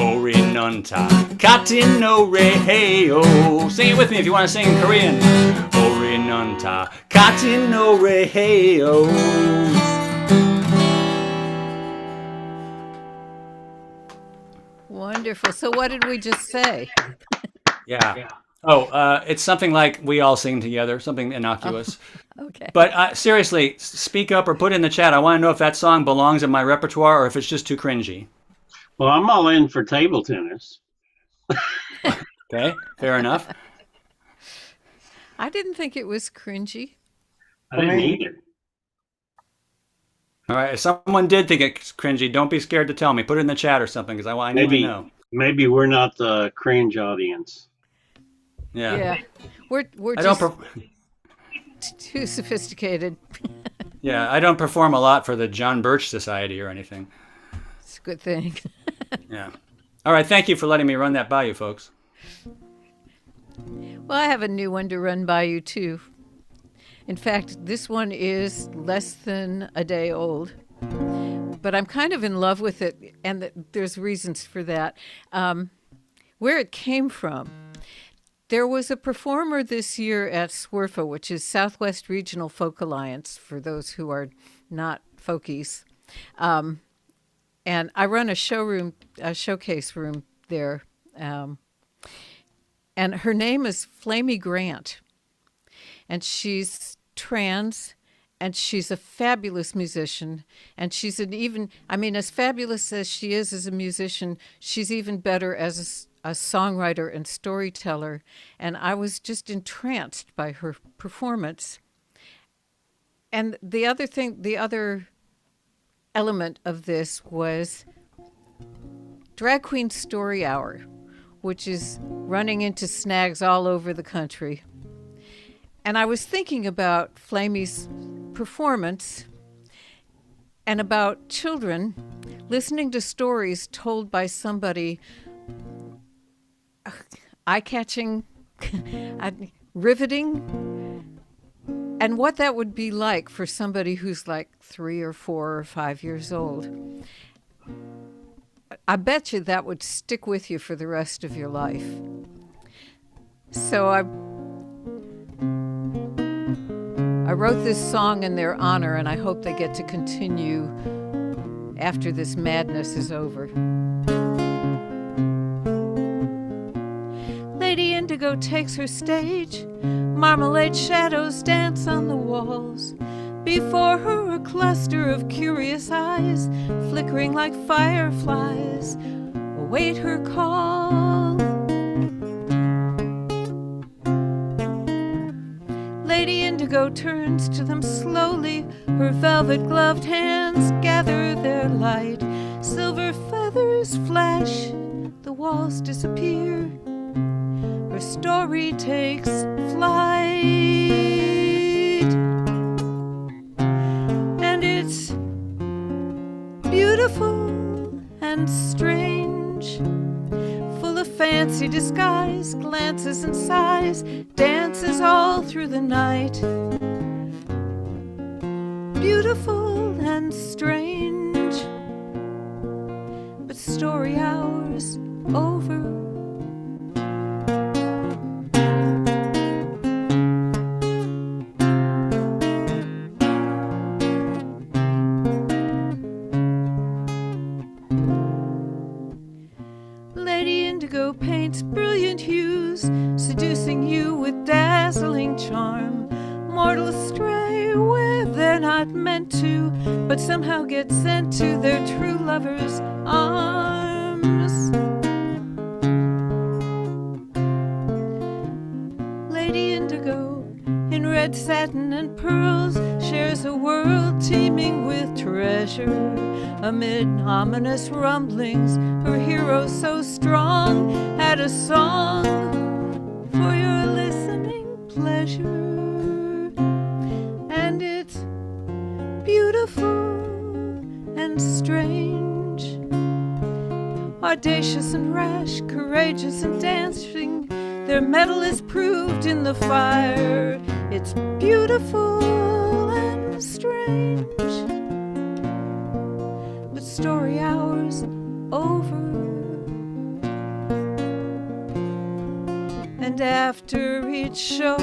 Ori and Nunta, Kati no Rei, oh. Sing it with me if you want to sing in Korean. Ori and Nunta, Kati no Rei, oh. Wonderful. So what did we just say? Yeah. Oh, it's something like we all sing together, something innocuous. Oh, okay. But seriously, speak up or put in the chat. I want to know if that song belongs in my repertoire or if it's just too cringy. Well, I'm all in for table tennis. Okay, fair enough. I didn't think it was cringy. I didn't either. All right, if someone did think it's cringy, don't be scared to tell me. Put it in the chat or something, because I need to know. Maybe we're not the cringe audience. Yeah. We're just too sophisticated. Yeah, I don't perform a lot for the John Birch Society or anything. It's a good thing. Yeah. All right, thank you for letting me run that by you, folks. Well, I have a new one to run by you, too. In fact, this one is less than a day old, but I'm kind of in love with it, and there's reasons for that. Where it came from, there was a performer this year at SWRFA, which is Southwest Regional Folk Alliance, for those who are not folkies. And I run a showcase room there. And her name is Flamey Grant. And she's trans, and she's a fabulous musician. And she's as fabulous as she is as a musician, she's even better as a songwriter and storyteller. And I was just entranced by her performance. And the other element of this was Drag Queen Story Hour, which is running into snags all over the country. And I was thinking about Flamey's performance and about children listening to stories told by somebody eye-catching, riveting, and what that would be like for somebody who's like 3 or 4 or 5 years old. I bet you that would stick with you for the rest of your life. So I wrote this song in their honor, and I hope they get to continue after this madness is over. Lady Indigo takes her stage. Marmalade shadows dance on the walls. Before her a cluster of curious eyes, flickering like fireflies, await her call. Lady Indigo turns to them slowly. Her velvet-gloved hands gather their light. Silver feathers flash, the walls disappear. Her story takes flight. And it's beautiful and strange, full of fancy disguise, glances and sighs, dances all through the night. Beautiful and strange, but story hour's over. Lady Indigo paints brilliant hues, seducing you with dazzling charm. Mortals stray where they're not meant to, but somehow get sent to their true lover's arms. Lady Indigo, in red satin and pearls, shares a world teeming with treasure. Amid ominous rumblings, her hero so strong write a song for your listening pleasure. And it's beautiful and strange, audacious and rash, courageous and dancing. Their mettle is proved in the fire. It's beautiful and strange. But story hour's over, and after each show,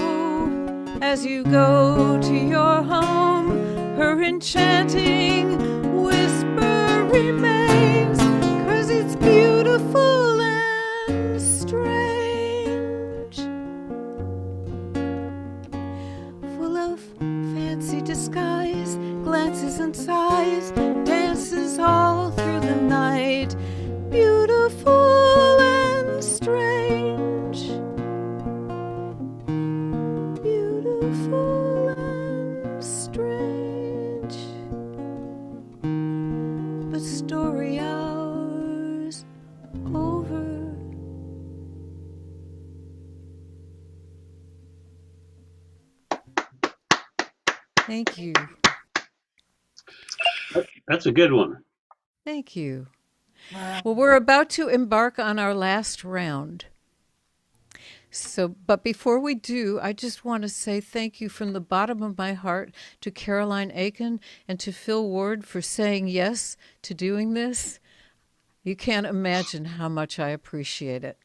as you go to your home, her enchanting whisper remains, 'cause it's beautiful and strange. Full of fancy disguise, glances and sighs, dances all through the night. Beautiful and strange. Beautiful and strange. But story hour's over. Thank you. That's a good one. Thank you. Well, we're about to embark on our last round. But before we do, I just want to say thank you from the bottom of my heart to Caroline Aiken and to Phil Ward for saying yes to doing this. You can't imagine how much I appreciate it.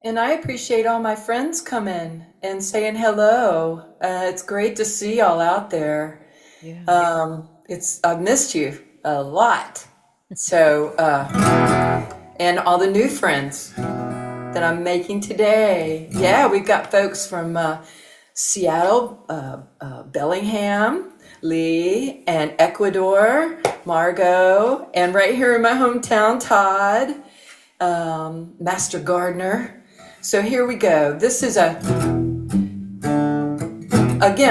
And I appreciate all my friends coming and saying hello. It's great to see y'all out there. Yeah. I've missed you a lot. So, and all the new friends that I'm making today. Yeah, we've got folks from Seattle, Bellingham, Lee, and Ecuador, Margot, and right here in my hometown, Todd, Master Gardener. So here we go. This is again,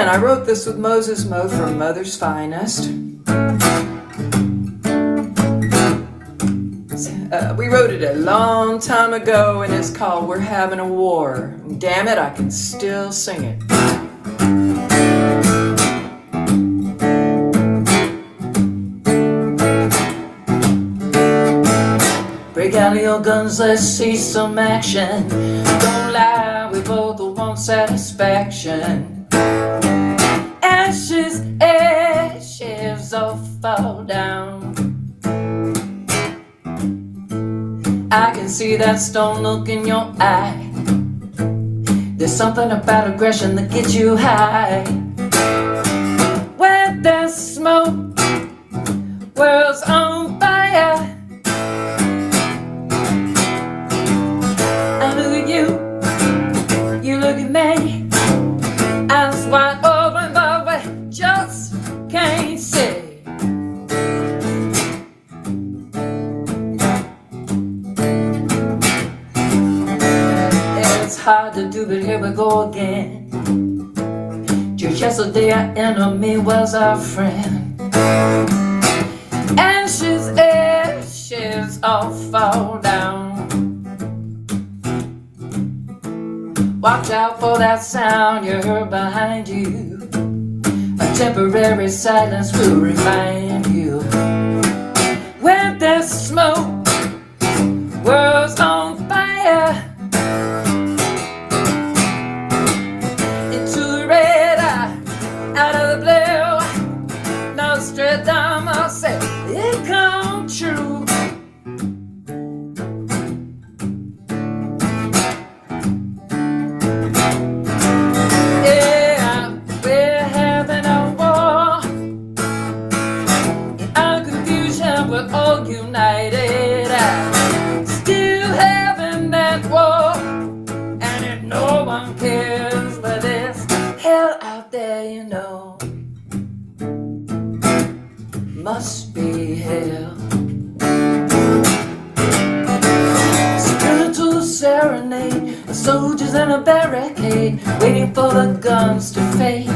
I wrote this with Moses Mo from Mother's Finest. We wrote it a long time ago, and it's called We're Having a War. Damn it, I can still sing it. Break out of your guns, let's see some action. Don't lie, we both want satisfaction. Ashes, ashes all fall down. I can see that stone look in your eye. There's something about aggression that gets you high. Where there's smoke, world's on fire. I look at you, you look at me. Eyes wide open, but we just can't see. It's hard to do, but here we go again. Just yesterday our enemy was our friend. Ashes, ashes all fall down. Watch out for that sound you heard behind you. A temporary silence will remind you. Where there's smoke, world's on fire. Into the red eye, out of the blue. Nostradamus said it come true. United, still having that war, and if no one cares, but there's hell out there, you know, must be hell. Spiritual serenade, the soldiers in a barricade, waiting for the guns to fade.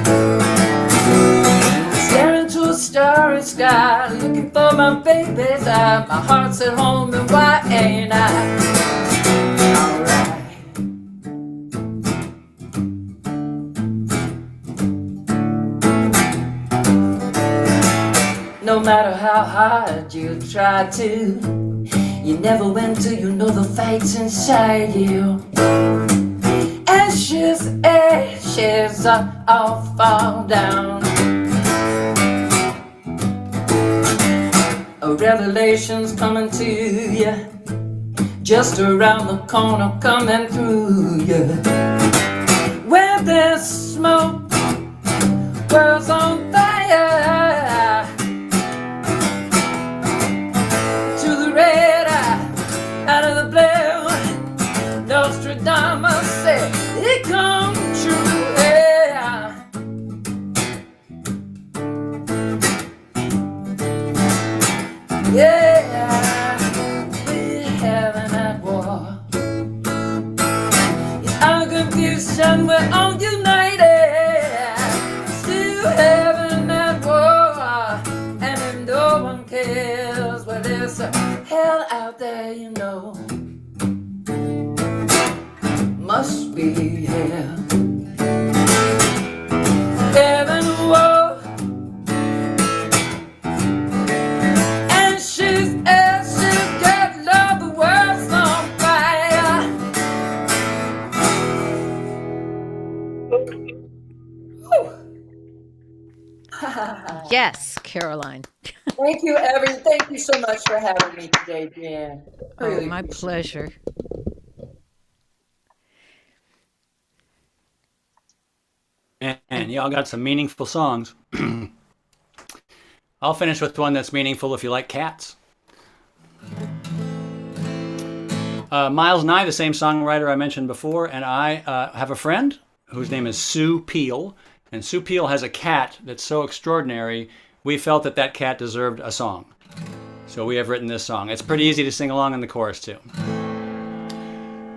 Staring to a starry sky, looking for my baby's eye. My heart's at home, and why ain't I? right. No matter how hard you try to, you never win till you know the fight's inside you. Ashes, ashes all fall down. A revelation's coming to you, just around the corner, coming through you. Where there's smoke, world's on fire. To the red eye, out of the blue, Nostradamus said it come true. Yeah. Yeah, we're having that war. In our confusion, we're all united. Still having that war. And if no one cares, well, there's a hell out there, you know. Must be hell. Having a war. Yes, Caroline. Thank you, Evan. Thank you so much for having me today, Jan. Oh, my pleasure. And y'all got some meaningful songs. I'll finish with one that's meaningful if you like cats. Miles Nye, the same songwriter I mentioned before, and I have a friend whose name is Sue Peel. And Sue Peel has a cat that's so extraordinary, we felt that that cat deserved a song. So we have written this song. It's pretty easy to sing along in the chorus, too.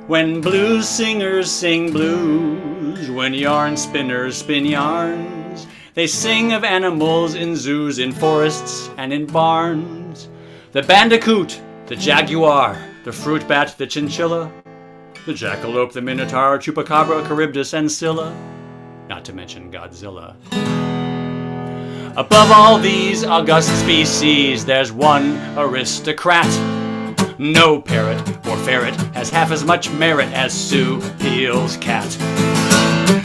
When blues singers sing blues, when yarn spinners spin yarns, they sing of animals in zoos, in forests, and in barns. The bandicoot, the jaguar, the fruit bat, the chinchilla, the jackalope, the minotaur, chupacabra, charybdis, and scylla, not to mention Godzilla. Above all these august species, there's one aristocrat. No parrot or ferret has half as much merit as Sue Peel's cat.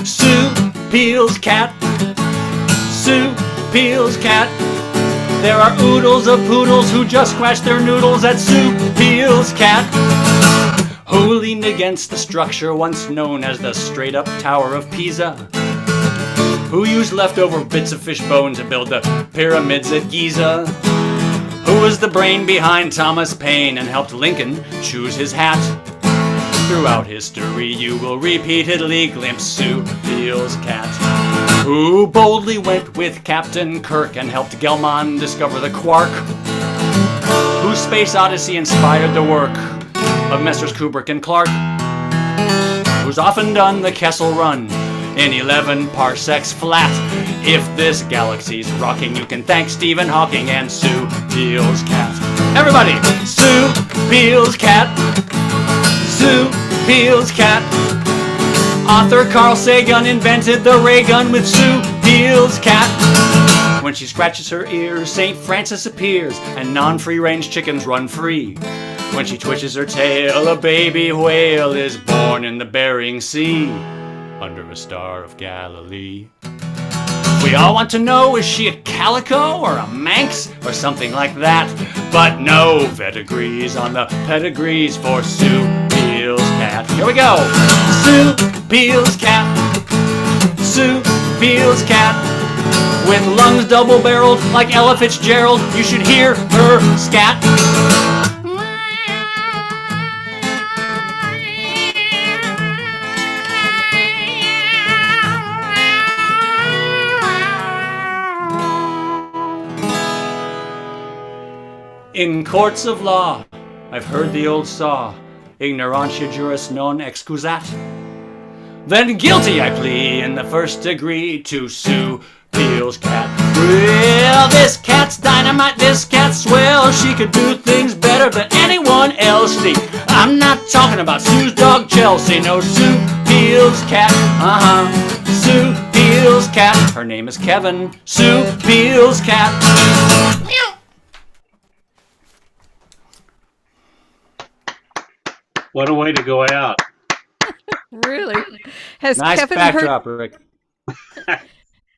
Sue Peel's cat. Sue Peel's cat. There are oodles of poodles who just scratch their noodles at Sue Peel's cat. Who leaned against the structure once known as the straight-up Tower of Pisa. Who used leftover bits of fish bone to build the pyramids at Giza. Who was the brain behind Thomas Paine and helped Lincoln choose his hat. Throughout history you will repeatedly glimpse Sue Peel's cat. Who boldly went with Captain Kirk and helped Gelman discover the quark. Whose Space Odyssey inspired the work of Messrs. Kubrick and Clark. Who's often done the Kessel Run in 11 parsecs flat. If this galaxy's rocking, you can thank Stephen Hawking and Sue Peel's cat. Everybody! Sue Peel's cat. Sue Peel's cat. Author Carl Sagan invented the ray gun with Sue Peel's cat. When she scratches her ears, St. Francis appears, and non-free-range chickens run free. When she twitches her tail, a baby whale is born in the Bering Sea, under a star of Galilee. We all want to know, is she a calico or a Manx or something like that? But no pedigrees on the pedigrees for Sue Peel's cat. Here we go. Sue Peel's cat. Sue Peel's cat. With lungs double-barreled like Ella Fitzgerald, you should hear her scat. In courts of law, I've heard the old saw, ignorantia juris non excusat. Then guilty I plea in the first degree to Sue Peel's cat. Well, this cat's dynamite, this cat's swell. She could do things better than anyone else. See, I'm not talking about Sue's dog Chelsea. No, Sue Peel's cat. Sue Peel's cat. Her name is Kevin. Sue Peel's cat. Meow. What a way to go out. Really? Has Nice Kevin backdrop, Rick.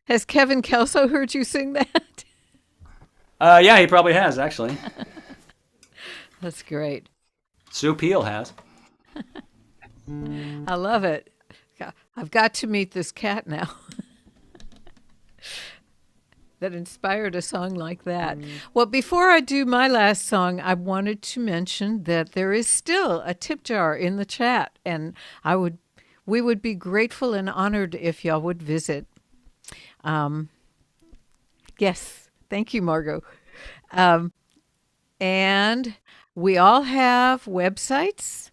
Has Kevin Kelso heard you sing that? Yeah, he probably has, actually. That's great. Sue Peel has. I love it. I've got to meet this cat now. That inspired a song like that. Well, before I do my last song, I wanted to mention that there is still a tip jar in the chat, and we would be grateful and honored if y'all would visit. Yes, thank you, Margot. And we all have websites,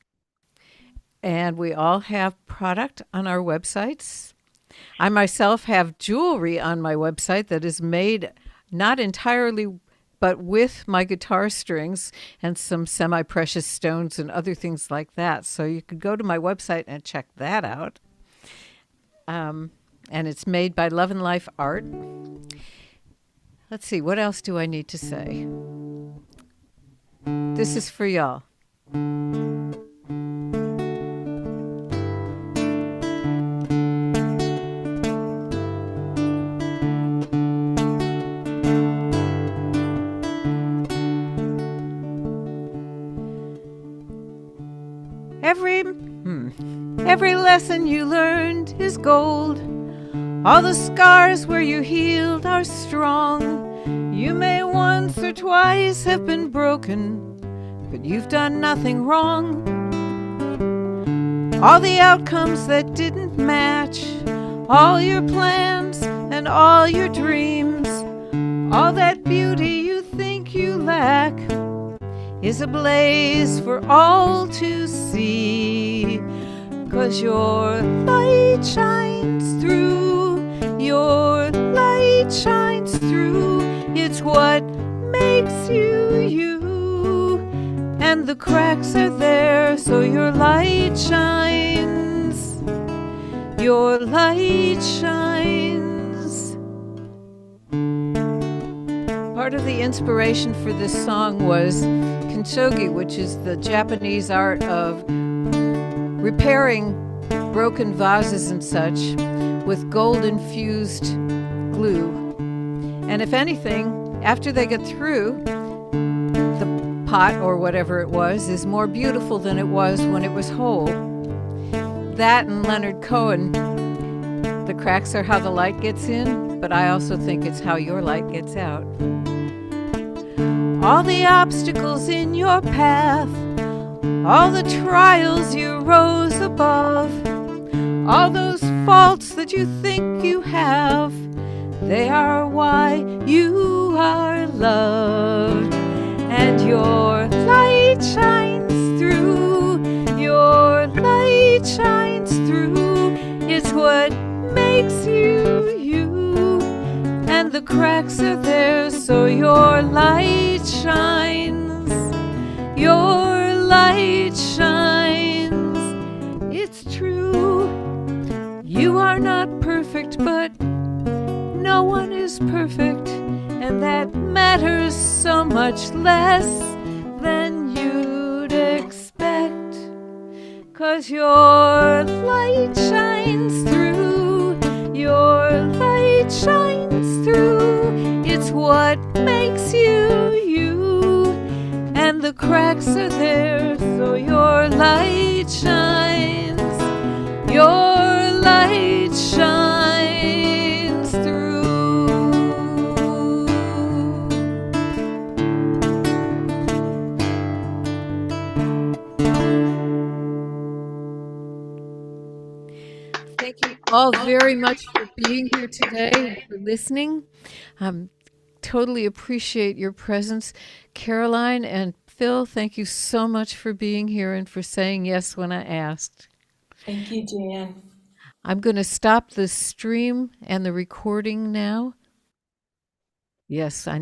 and we all have product on our websites. I myself have jewelry on my website that is made not entirely, but with my guitar strings and some semi-precious stones and other things like that. So you could go to my website and check that out. And it's made by Love and Life Art. Let's see, what else do I need to say? This is for y'all. Every lesson you learned is gold. All the scars where you healed are strong. You may once or twice have been broken, but you've done nothing wrong. All the outcomes that didn't match, all your plans and all your dreams, all that beauty you think you lack is ablaze for all to see. 'Cause your light shines through, your light shines through. It's what makes you you, and the cracks are there, so your light shines, your light shines. Part of the inspiration for this song was kintsugi, which is the Japanese art of repairing broken vases and such with gold-infused glue. And if anything, after they get through, the pot or whatever it was is more beautiful than it was when it was whole. That and Leonard Cohen, the cracks are how the light gets in, but I also think it's how your light gets out. All the obstacles in your path, all the trials you rose above, all those faults that you think you have, they are why you are loved. And your light shines through, your light shines through. It's what makes you you, and the cracks are there, so your light shines, your light shines. It's true, you are not perfect, but no one is perfect, and that matters so much less than you'd expect. 'Cause your light shines through, your light shines through. It's what makes you you, and the cracks are there, so your light shines, your light shines through. Thank you all very much for being here today and for listening. Totally appreciate your presence. Caroline and Phil, thank you so much for being here and for saying yes when I asked. Thank you, Jan. I'm going to stop the stream and the recording now. Yes, I